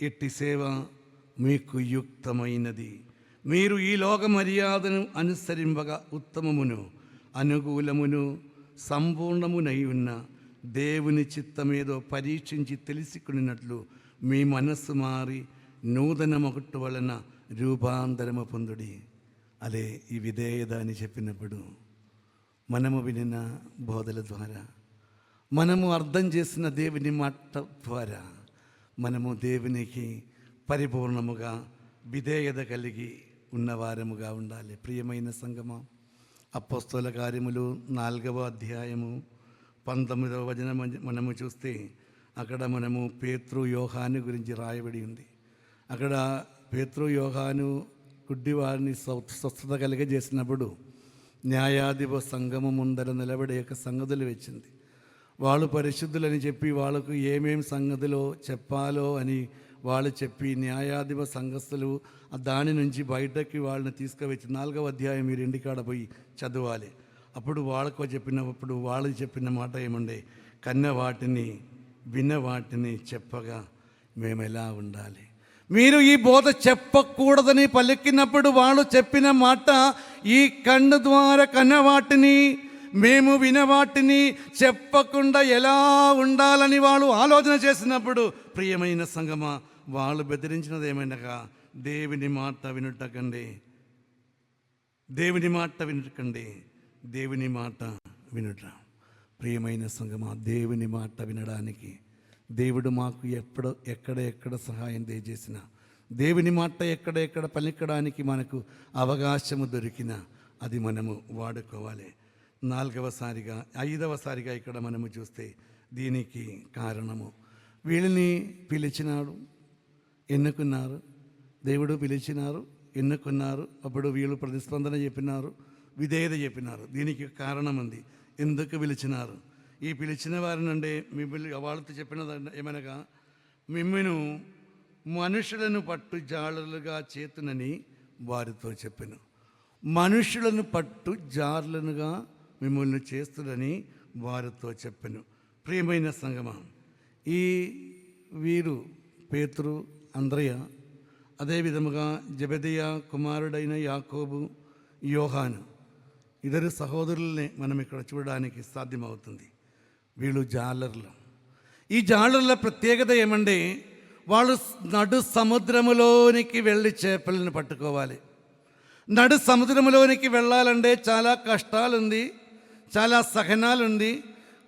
ఇట్టి సేవ మీకు యుక్తమైనది. మీరు ఈ లోక మర్యాదను అనుసరింపగా ఉత్తమమును అనుకూలమును సంపూర్ణమునై ఉన్న దేవుని చిత్తమేదో పరీక్షించి తెలుసుకున్నట్లు మీ మనస్సు మారి నూతనమొకటి వలన రూపాంతరము పొందుడి. అదే ఈ విధేయత అని చెప్పినప్పుడు మనము వినిన బోధల ద్వారా మనము అర్థం చేసిన దేవుని మాట ద్వారా మనము దేవునికి పరిపూర్ణముగా విధేయత కలిగి ఉన్నవారముగా ఉండాలి. ప్రియమైన సంగమా, అపోస్తల కార్యములు 4వ అధ్యాయము 19వ వచనం మనము చూస్తే అక్కడ మనము పేతురు యోహాను గురించి రాయబడి ఉంది. అక్కడ పేతురు యోహాను గుడ్డివారిని స్వస్థత కలిగజేసినప్పుడు న్యాయాధిప సంఘము ముందర నిలబడే యొక్క సంగతులు వచ్చింది. వాళ్ళు పరిశుద్ధులని చెప్పి వాళ్ళకు ఏమేం సంగతులో చెప్పాలో అని వాళ్ళు చెప్పి న్యాయాధిప సంఘస్థులు దాని నుంచి బయటకి వాళ్ళని తీసుకువచ్చి 4వ అధ్యాయం మీరు ఇంటికాడ పోయి చదవాలి. అప్పుడు వాళ్ళకు చెప్పినప్పుడు వాళ్ళు చెప్పిన మాట ఏమండే, కన్న వాటిని విన్న వాటిని చెప్పగా మేము ఎలా ఉండాలి. మీరు ఈ బోధ చెప్పకూడదని పలికినప్పుడు వాళ్ళు చెప్పిన మాట, ఈ కన్ను ద్వారా కన్న వాటిని మేము వినవాటిని చెప్పకుండా ఎలా ఉండాలని వాళ్ళు ఆలోచన చేసినప్పుడు, ప్రియమైన సంగమా, వాళ్ళు బెదిరించినది ఏమైనా దేవుని మాట వినుటకండి, దేవుని మాట వినుటకండి, దేవుని మాట వినుట. ప్రియమైన సంగమా, దేవుని మాట వినడానికి దేవుడు మాకు ఎక్కడ సహాయం దయచేసిన, దేవుని మాట ఎక్కడ పలికడానికి మనకు అవకాశము దొరికినా అది మనము వాడుకోవాలి. 5వసారిగా ఇక్కడ మనము చూస్తే దీనికి కారణము, వీళ్ళని పిలిచినాడు, ఎన్నుకున్నారు, దేవుడు పిలిచినారు, ఎన్నుకున్నారు. అప్పుడు వీళ్ళు ప్రతిస్పందన చెప్పినారు, విధేయత చెప్పినారు. దీనికి కారణం ఉంది. ఎందుకు పిలిచినారు? ఈ పిలిచిన వారిని అంటే మిమ్మల్ని వాళ్ళతో చెప్పినది ఏమనగా, మిమ్మను మనుషులను పట్టు జాలరులుగా చేతునని వారితో చెప్పాను. మనుషులను పట్టు జారులనుగా మిమ్మల్ని చేస్తుడని వారితో చెప్పాను. ప్రియమైన సంగమా, ఈ వీరు పేతురు, అంద్రయ, అదే విధముగా జెబెదయ కుమారుడైన యాకోబు, యోహాను, ఇద్దరు సహోదరులనే మనం ఇక్కడ చూడడానికి సాధ్యమవుతుంది. వీళ్ళు జాలర్లు. ఈ జాలర్ల ప్రత్యేకత ఏమంటే, వాళ్ళు నడు సముద్రములోనికి వెళ్ళి చేపలను పట్టుకోవాలి. నడు సముద్రంలోనికి వెళ్ళాలంటే చాలా కష్టాలుంది, చాలా సహనాలుంది,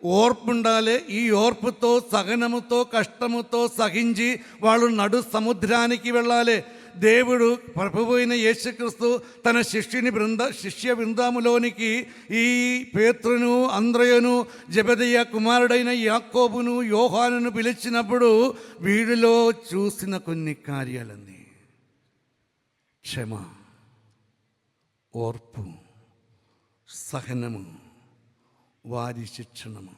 ఓర్పు ఉండాలి. ఈ ఓర్పుతో, సహనముతో, కష్టముతో సహించి వాళ్ళు నడు సముద్రానికి వెళ్ళాలి. దేవుడు ప్రభువు అయిన యేసుక్రీస్తు తన శిష్య బృందములోనికి ఈ పేతురును, అంద్రయను, జెబెదయ కుమారుడైన యాకోబును, యోహానును పిలిచినప్పుడు వీడిలో చూసిన కొన్ని కార్యాలండి. క్షమ, ఓర్పు, సహనము, వారి శిక్షణము.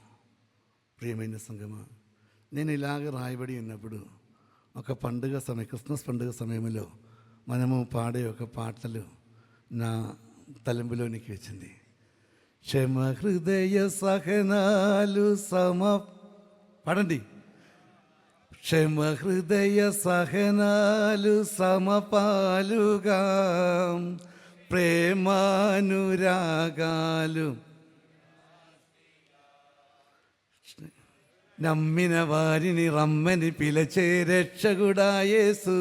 ప్రియమైన సంగమా, నేను ఇలాగ రాయబడి ఉన్నప్పుడు ఒక పండుగ సమయం, క్రిస్మస్ పండుగ సమయంలో మనము పాడే ఒక పాటలు నా తలంపులోనికి వచ్చింది. క్షమ హృదయ సహనాలు పాడండి. క్షమ హృదయ సహనాలు సమపాలుగా ప్రేమానురాగాలు నమ్మిన వారిని రమ్మని పిలిచే రక్షకుడా యేసు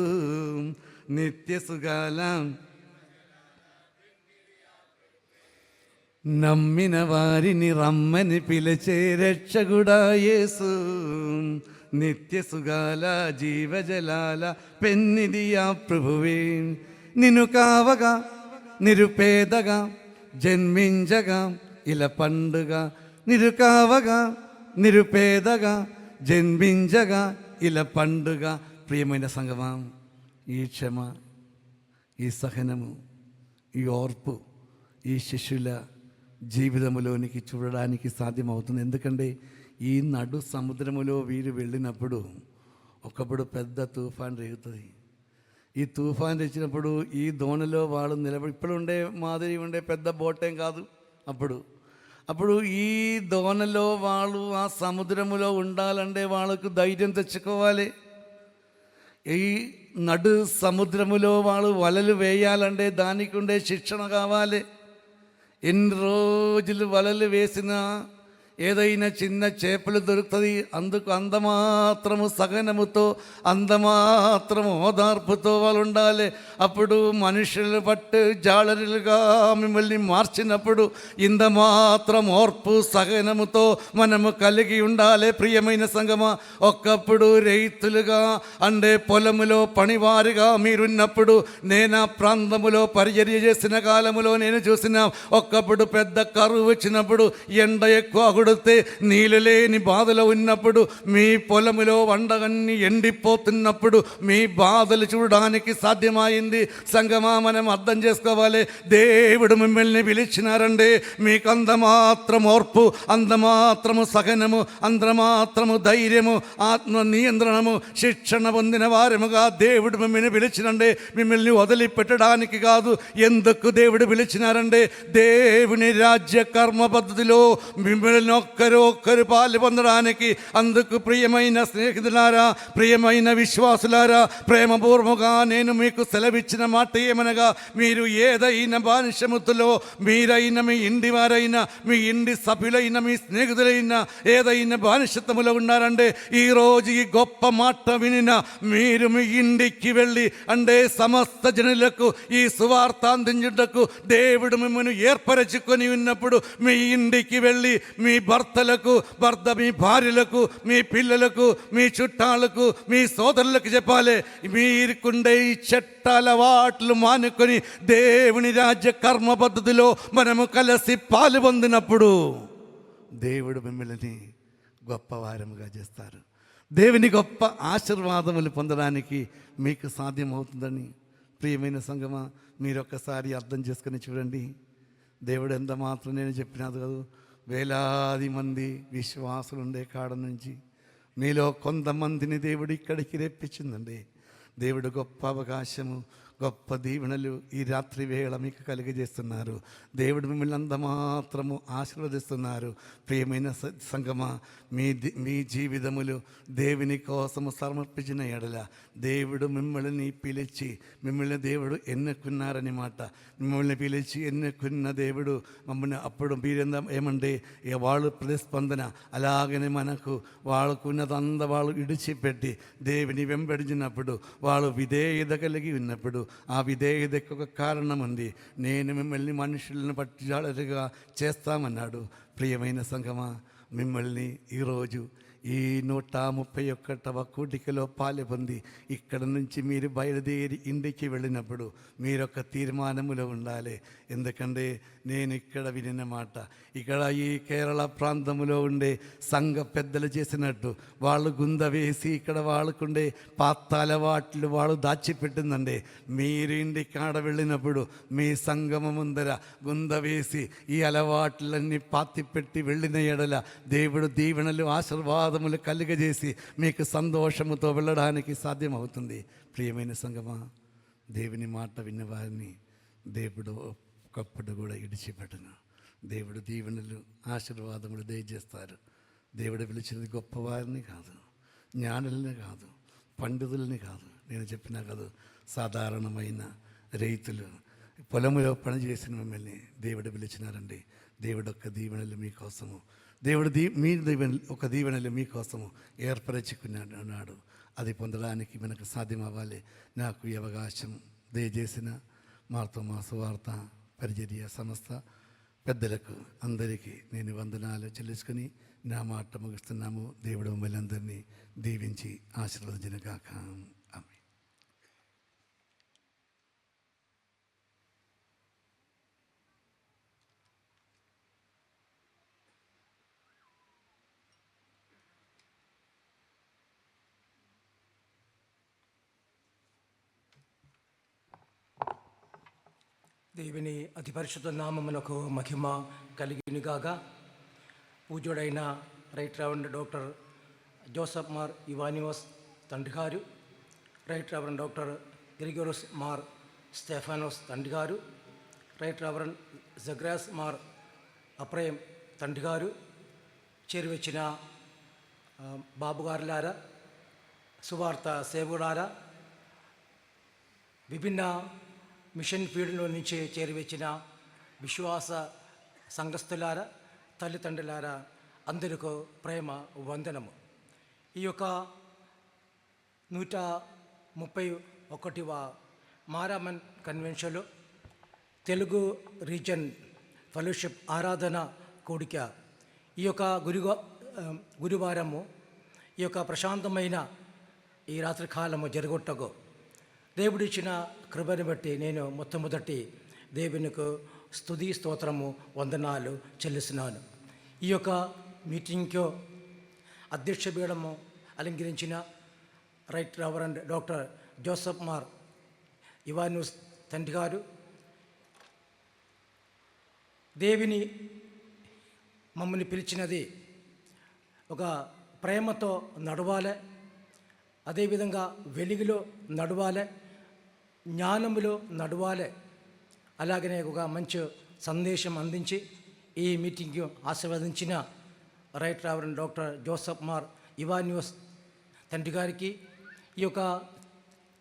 నిత్య సుగాలం. నమ్మిన వారిని రమ్మని పిలిచే రక్షకుడా యేసు నిత్య సుగాల జీవజలాల పెన్నిదియా ప్రభువే. నిన్ను కావగా నిరుపేదగా జన్మించగా ఇలా పండుగ, నిరు కావగా నిరుపేదగా జన్మించగా ఇలా పండుగ. ప్రియమైన సంగమా, ఈ క్షమ, ఈ సహనము, ఈ ఓర్పు ఈ శిష్యుల జీవితంలోనికి చూడడానికి సాధ్యమవుతుంది. ఎందుకంటే ఈ నడు సముద్రములో వీరు వెళ్ళినప్పుడు ఒకప్పుడు పెద్ద తుఫాన్ రేగుతుంది. ఈ తుఫాన్ తెచ్చినప్పుడు ఈ దోణిలో వాళ్ళు నిలబడి, ఇప్పుడు ఉండే మాదిరి ఉండే పెద్ద బోటేం కాదు, అప్పుడు ఈ దోణిలో వాళ్ళు ఆ సముద్రములో ఉండాలంటే వాళ్ళకు ధైర్యం తెచ్చుకోవాలి. ఈ నడు సముద్రములో వాళ్ళు వలలు వేయాలంటే దానికి ఉండే శిక్షణ కావాలి. ఎన్ని రోజులు వలలు వేసినా, ఏదైనా చిన్న చేపలు దొరుకుతుంది, అందుకు అందమాత్రము సహనముతో అందమాత్రము ఓదార్పుతో వాళ్ళు ఉండాలి. అప్పుడు మనుషులు బట్టి జాలరులుగా మిమ్మల్ని మార్చినప్పుడు ఇందమాత్రం ఓర్పు సహనముతో మనము కలిగి ఉండాలి. ప్రియమైన సంగమా, ఒకప్పుడు రైతులుగా అంటే పొలములో పనివారిగా మీరున్నప్పుడు నేను ఆ ప్రాంతములో పరిచర్య చేసిన కాలములో నేను చూసిన ఒకప్పుడు పెద్ద కరువు వచ్చినప్పుడు ఎండ ఎక్కువ కొడితే నీళ్ళు లేని బాధలో ఉన్నప్పుడు మీ పొలములో వండగన్ని ఎండిపోతున్నప్పుడు మీ బాధలు చూడడానికి సాధ్యమైంది. సంగమా, మనం అర్థం చేసుకోవాలి, దేవుడు మిమ్మల్ని పిలిచినారండి. మీకు అందమాత్రం ఓర్పు, అందమాత్రము సహనము, అందమాత్రము ధైర్యము, ఆత్మ నియంత్రణము, శిక్షణ పొందిన వారముగా దేవుడు మిమ్మల్ని పిలిచినండి. మిమ్మల్ని వదిలిపెట్టడానికి కాదు. ఎందుకు దేవుడు పిలిచినారండి? దేవుని రాజ్య కర్మ పద్ధతిలో మిమ్మల్ని ఒక్కరు పాలు పొందడానికి. అందుకు ప్రియమైన స్నేహితులారా, ప్రియమైన విశ్వాసులారా, ప్రేమపూర్వకంగా నేను మీకు సెలవిచ్చిన మాట ఏమనగా, మీరు ఏదైనా బానిసముతో మీరైన మీ ఇంటి వారైనా మీ ఇంటి సభ్యులైన మీ స్నేహితులైనా ఏదైనా బానిసత్వములో ఉన్నారంటే ఈరోజు ఈ గొప్ప మాట వినిన మీరు మీ ఇంటికి వెళ్ళి అంటే సమస్త జనులకు ఈ సువార్త అందించుటకు దేవుడు మిమ్మల్ని ఏర్పరచుకొని ఉన్నప్పుడు మీ ఇంటికి వెళ్ళి మీ భర్తలకు, మీ భార్యలకు, మీ పిల్లలకు, మీ చుట్టాలకు, మీ సోదరులకు చెప్పాలి. మీరుకుండే ఈ చట్టాల వాట్లు మానుకొని దేవుని రాజ్య కర్మ పద్ధతిలో మనము కలిసి పాలు పొందినప్పుడు దేవుడు మిమ్మల్ని గొప్పవారముగా చేస్తారు. దేవుని గొప్ప ఆశీర్వాదములు పొందడానికి మీకు సాధ్యమవుతుందని ప్రియమైన సంగమా, మీరు ఒక్కసారి అర్థం చేసుకొని చూడండి. దేవుడు ఎంత మాత్రం నేను చెప్పినది కాదు, వేలాది మంది విశ్వాసులు ఉండే కాడ నుంచి మీలో కొంతమందిని దేవుడు ఇక్కడికి రెప్పించిందండి. దేవుడు గొప్ప అవకాశము, గొప్ప దీవెనలు ఈ రాత్రి వేళ మీకు కలిగజేస్తున్నారు. దేవుడు మిమ్మల్ని అందమాత్రము ఆశీర్వదిస్తున్నారు. ప్రియమైన సంగమా, మీ జీవితములు దేవుని కోసము సమర్పించిన ఎడల దేవుడు మిమ్మల్ని పిలిచి, మిమ్మల్ని దేవుడు ఎన్నుకున్నారని మాట. మిమ్మల్ని పిలిచి ఎన్నుకున్న దేవుడు మమ్మల్ని అప్పుడు మీరందా ఏమంటే వాళ్ళు ప్రతిస్పందన అలాగనే మనకు వాళ్ళకున్నదంతా వాళ్ళు ఇడిచిపెట్టి దేవుని వెంబడించినప్పుడు, వాళ్ళు విధేయత కలిగి ఉన్నప్పుడు ఆ విధేయతకు ఒక కారణం ఉంది. నేను మిమ్మల్ని మనుషులను బట్టి జాలరుగా చేస్తామన్నాడు. ప్రియమైన సంగమా, మిమ్మల్ని ఈరోజు ఈ 131వ కూడికలో పాలు పొంది ఇక్కడ నుంచి మీరు బయలుదేరి ఇంటికి వెళ్ళినప్పుడు మీరొక తీర్మానములో ఉండాలి. ఎందుకంటే నేను ఇక్కడ వినిన మాట, ఇక్కడ ఈ కేరళ ప్రాంతంలో ఉండే సంఘ పెద్దలు చేసినట్టు వాళ్ళు గుంద వేసి ఇక్కడ వాళ్ళకుండే పాతాల వాట్లు వాళ్ళు దాచిపెట్టిందండి. మీరు ఇంటికి ఆడ వెళ్ళినప్పుడు మీ సంగమ ముందర గుంద వేసి ఈ అలవాట్లన్నీ పాతిపెట్టి వెళ్ళిన ఎడల దేవుడు దీవెనలు ఆశీర్వాదములు కలిగజేసి మీకు సంతోషముతో వెళ్ళడానికి సాధ్యమవుతుంది. ప్రియమైన సంగమా, దేవుని మాట విన్నవారిని దేవుడు ఒకప్పుడు కూడా ఇడిచిపెట్టను. దేవుడు దీవెనలు ఆశీర్వాదములు దయచేస్తారు. దేవుడు పిలిచినది గొప్పవారిని కాదు, జ్ఞానులని కాదు, పండితులని కాదు. నేను చెప్పినా కాదు, సాధారణమైన రైతులు పొలములో పనిచేసిన మిమ్మల్ని దేవుడు పిలిచినారండి. దేవుడు ఒక్క దీవెనలు మీకోసము, దేవుడు మీ దీవెనలు ఒక దీవెనలు మీకోసము ఏర్పరచుకున్నాడు. అది పొందడానికి మనకు సాధ్యమవ్వాలి. నాకు ఈ అవకాశం దయచేసిన మా సువార్త పరిచర్య సంస్థ పెద్దలకు అందరికీ నేను వందనాలు చెల్లించుకొని నా మాట ముగిస్తున్నాము. దేవుడు మిమ్మల్ని అందరినీ దీవించి ఆశీర్వదించుగాక. ఆమేన్. దేవుని అతి పరిశుద్ధ నామమునకు మహిమ కలిగినగాక. పూజ్యుడైన రైట్ రెవరెండ్ డాక్టర్ జోసఫ్ మార్ ఇవానియోస్ తండ్రి గారు, రైట్ రెవరెండ్ డాక్టర్ గ్రిగోరస్ మార్ స్టెఫానోస్ తండ్రి గారు, రైట్ రెవరెండ్ జగ్రాస్ మార్ అప్రయం తండ్రి గారు, చేరువచ్చిన బాబుగారులారా, సువార్త సేవకులారా, విభిన్న మిషన్ ఫీల్డ్లో నుంచి చేరివచ్చిన విశ్వాస సంఘస్థులారా, తల్లిదండ్రులారా, అందరికీ ప్రేమ వందనము. ఈ యొక్క 131వ మారామన్ కన్వెన్షన్లో తెలుగు రీజన్ ఫెలోషిప్ ఆరాధన కూడిక ఈ యొక్క గురువారము ఈ యొక్క ప్రశాంతమైన ఈ రాత్రి కాలము జరగొట్టకు దేవుడిచ్చిన కృపను బట్టి నేను మొట్టమొదటి దేవునికి స్తుతి స్తోత్రము వందనాలు చెల్లిస్తున్నాను. ఈ యొక్క మీటింగ్కు అధ్యక్ష పీఠము అలంకరించిన రైట్ రెవరెండ్ డాక్టర్ జోసెఫ్ మార్ ఇవాన్యూస్ తండ్రి గారు, దేవుని మమ్మల్ని పిలిచినది ఒక ప్రేమతో నడవాలి, అదేవిధంగా వెలుగులో నడవాలి, జ్ఞానములో నడవాలి, అలాగనే ఒక మంచి సందేశం అందించి ఈ మీటింగ్కు ఆశీర్వదించిన రైట్ రెవరెండ్ డాక్టర్ జోసెఫ్ మార్ ఇవాన్యూస్ తండ్రి గారికి ఈ యొక్క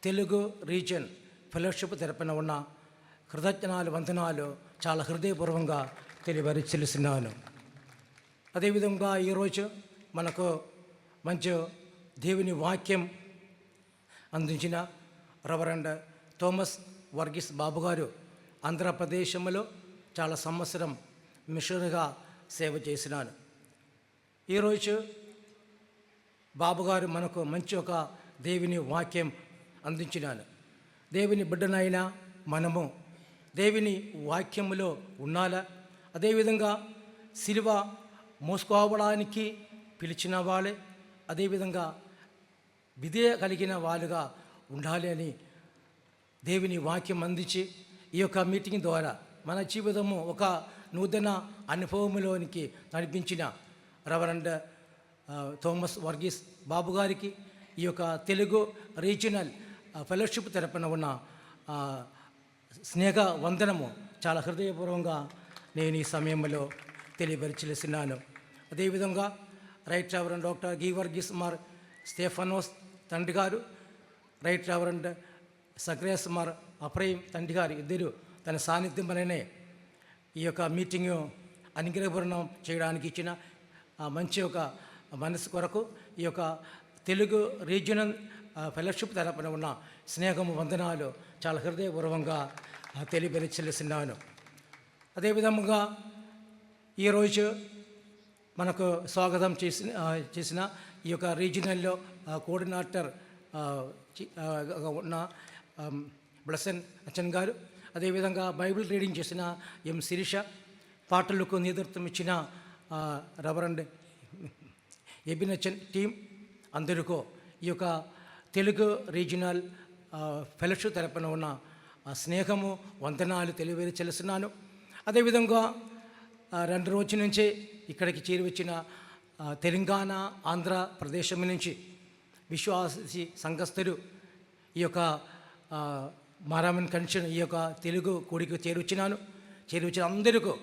తెలుగు రీజన్ ఫెలోషిప్ తరపున ఉన్న కృతజ్ఞతలు వందనాలు చాలా హృదయపూర్వకంగా తెలియపరుస్తున్నాను. అదేవిధంగా ఈరోజు మనకు మంచి దేవుని వాక్యం అందించిన రెవరెండ్ థోమస్ వర్గీస్ బాబు గారు ఆంధ్రప్రదేశంలో చాలా సంవత్సరం మిషనరీగా సేవ చేసినాను. ఈరోజు బాబుగారు మనకు మంచి ఒక దేవుని వాక్యం అందించినాను. దేవుని బిడ్డనైనా మనము దేవుని వాక్యములో ఉండాలా, అదేవిధంగా సిలువ మోసుకోవడానికి పిలిచిన వాళ్ళే, అదేవిధంగా విధేయ కలిగిన వాళ్ళుగా ఉండాలి అని దేవుని వాక్యం అందించి ఈ యొక్క మీటింగ్ ద్వారా మన జీవితము ఒక నూతన అనుభవంలోనికి నడిపించిన రెవరెండ్ థోమస్ వర్గీస్ బాబు గారికి ఈ యొక్క తెలుగు రీజనల్ ఫెలోషిప్ తరపున ఉన్న స్నేహ వందనము చాలా హృదయపూర్వకంగా నేను ఈ సమయంలో తెలియపరిచేస్తున్నాను. అదేవిధంగా రైట్ రెవరెండ్ డాక్టర్ వర్గీస్ మార్ స్టెఫనోస్ తండ్రి గారు, రైట్ రెవరెండ్ సక్రేస్ మార్ అప్రయిం తండ్రి గారు ఇద్దరు తన సాన్నిధ్యం వలనే ఈ యొక్క మీటింగ్ అనుగ్రహపూర్ణం చేయడానికి ఇచ్చిన మంచి ఒక మనసు కొరకు ఈ యొక్క తెలుగు రీజనల్ ఫెలోషిప్ తరపున ఉన్న స్నేహము వందనాలు చాలా హృదయపూర్వకంగా తెలియపరిచేస్తున్నాను. అదేవిధంగా ఈరోజు మనకు స్వాగతం చేసిన ఈ యొక్క రీజనల్లో కోఆర్డినేటర్ ఉన్న బ్లెసన్ అచ్చన్ గారు, అదేవిధంగా బైబిల్ రీడింగ్ చేసిన ఎం శిరీష, పాటలకు నేతృత్వం ఇచ్చిన రెవరెండ్ ఎబినచన్ టీం అందరికీ ఈ యొక్క తెలుగు రీజనల్ ఫెలోషిప్ తరపున ఉన్న స్నేహము వందనాలు తెలియచేస్తున్నాను. అదేవిధంగా 2 రోజుల నుంచి ఇక్కడికి చేరివచ్చిన తెలంగాణ, ఆంధ్రప్రదేశం నుంచి విశ్వాసి సంఘస్థులు ఈ యొక్క మారామన్ కన్వెన్షన్ ఈ యొక్క తెలుగు కూడిక చేరువచ్చిన అందరికీ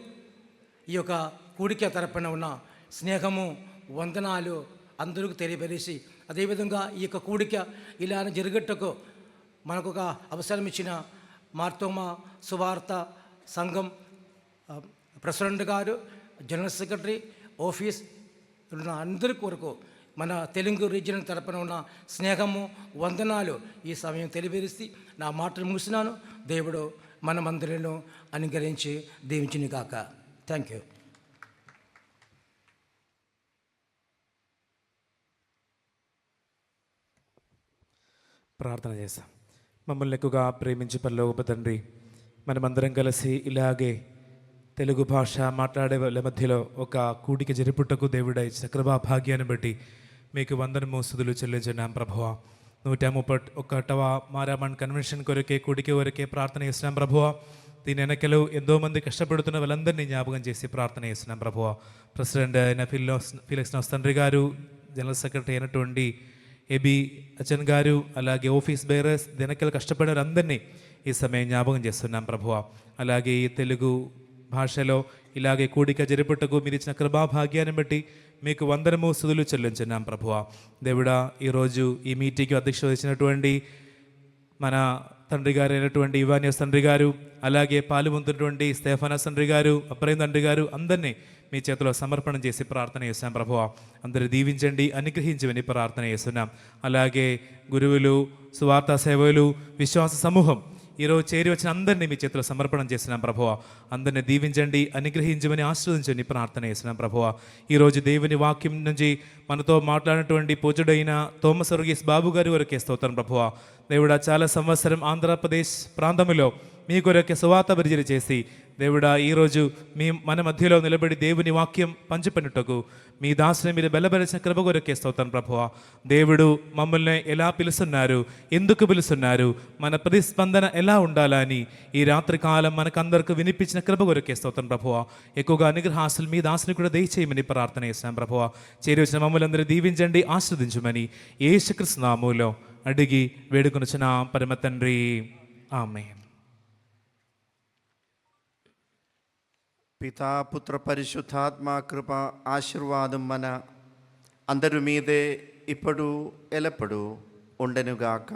ఈ యొక్క కూడిక తరపున ఉన్న స్నేహము వందనాలు అందరికీ తెలియపరిచి, అదేవిధంగా ఈ యొక్క కూడిక ఇలా జరగటకు మనకు ఒక అవసరం ఇచ్చిన మార్తోమా సువార్త సంఘం ప్రెసిడెంట్ గారు, జనరల్ సెక్రటరీ, ఆఫీస్ ఉన్న అందరి కొరకు మన తెలుగు రీజనల్ తరపున ఉన్న స్నేహము వందనాలు ఈ సమయం తెలియపరిచి నా మాటలు ముగిస్తున్నాను. దేవుడు మనమందరిలో అనుగ్రహించి దీవించును గాక. Thank you. ప్రార్థన చేస్తాం. మమ్మల్ని ఎక్కువగా ప్రేమించి పరలోకపు తండ్రి, మనమందరం కలిసి ఇలాగే తెలుగు భాష మాట్లాడే వాళ్ళ మధ్యలో ఒక కూడిక జరుపుటకు దేవుడ ఇచ్చిన కృపా భాగ్యాన్ని బట్టి మీకు వందనము స్తుతులు చెల్లించున్నాం ప్రభువా. 131వ మారామన్ కన్వెన్షన్ కొరకే కూడిక వరకే ప్రార్థన చేస్తున్నాం ప్రభువా. దీని వెనకలు ఎంతోమంది కష్టపడుతున్న వాళ్ళందరినీ జ్ఞాపకం చేసి ప్రార్థన చేస్తున్నాం ప్రభువా. ప్రెసిడెంట్ అయిన ఫిలిక్స్ నోస్ తండ్రి గారు, జనరల్ సెక్రటరీ అయినటువంటి ఎబి అచ్చన్ గారు, అలాగే ఆఫీస్ బేరర్స్, వెనకలు కష్టపడే అందరినీ ఈ సమయం జ్ఞాపకం చేస్తున్నాం ప్రభువా. అలాగే ఈ తెలుగు భాషలో ఇలాగే కూడిక జరుపుటకు మీరు ఇచ్చిన కృపాభాగ్యాన్ని బట్టి మీకు వందనము స్తుతులు చెల్లించున్నాం ప్రభువా. దేవుడా, ఈరోజు ఈ మీటింగ్కి అధ్యక్షత వహించినటువంటి మన తండ్రి గారు అయినటువంటి ఇవానియస్ తండ్రి గారు, అలాగే పాల్గొంటున్నటువంటి స్టెఫనస్ తండ్రి గారు, అప్రయం తండ్రి గారు అందరినీ మీ చేతిలో సమర్పణం చేసి ప్రార్థన చేస్తున్నాం ప్రభువా. అందరూ దీవించండి, అనుగ్రహించమని ప్రార్థన చేస్తున్నాం. అలాగే గురువులు, సువార్తా సేవలు, విశ్వాస సమూహం ఈరోజు చేరి వచ్చిన అందరినీ మీ చేతిలో సమర్పణం చేస్తున్నాం ప్రభువా. అందరిని దీవించండి, అనుగ్రహించమని ఆశీర్వదించండి ప్రార్థన చేస్తున్నాం ప్రభువా. ఈరోజు దేవుని వాక్యం నుంచి మనతో మాట్లాడినటువంటి పూజుడైన తోమస్ వర్గీస్ బాబు గారి వరకే స్తోత్రం ప్రభువా. దేవుడా, చాలా సంవత్సరం ఆంధ్రప్రదేశ్ ప్రాంతంలో మీ కొరకే సువార్త పరిచర్య చేసి దేవుడా, ఈరోజు మన మధ్యలో నిలబడి దేవుని వాక్యం పంచిపెట్టుటకు మీ దాసుని మీరు బలపరిచిన కృప కొరకే స్తోత్రం ప్రభువా. దేవుడు మమ్మల్ని ఎలా పిలుస్తున్నారు, ఎందుకు పిలుస్తున్నారు, మన ప్రతిస్పందన ఎలా ఉండాలని ఈ రాత్రి కాలం మనకందరికి వినిపించిన కృప కొరకే స్తోత్రం ప్రభువా. ఎక్కువగా అనుగ్రహాసులు మీ దాసుని కూడా దయచేయమని ప్రార్థన చేస్తున్నాం ప్రభువా. చేరి వచ్చిన మమ్మల్ని అందరూ దీవించండి, ఆశీర్వదించమని యేసుక్రీస్తు నామములో అడిగి వేడుకొనుచున్న పరమ తండ్రి, ఆమేన్. పితా, పుత్ర, పరిశుద్ధాత్మ కృప ఆశీర్వాదం మన అందరి మీదే ఇప్పుడు ఎల్లప్పుడూ ఉండెనుగాక.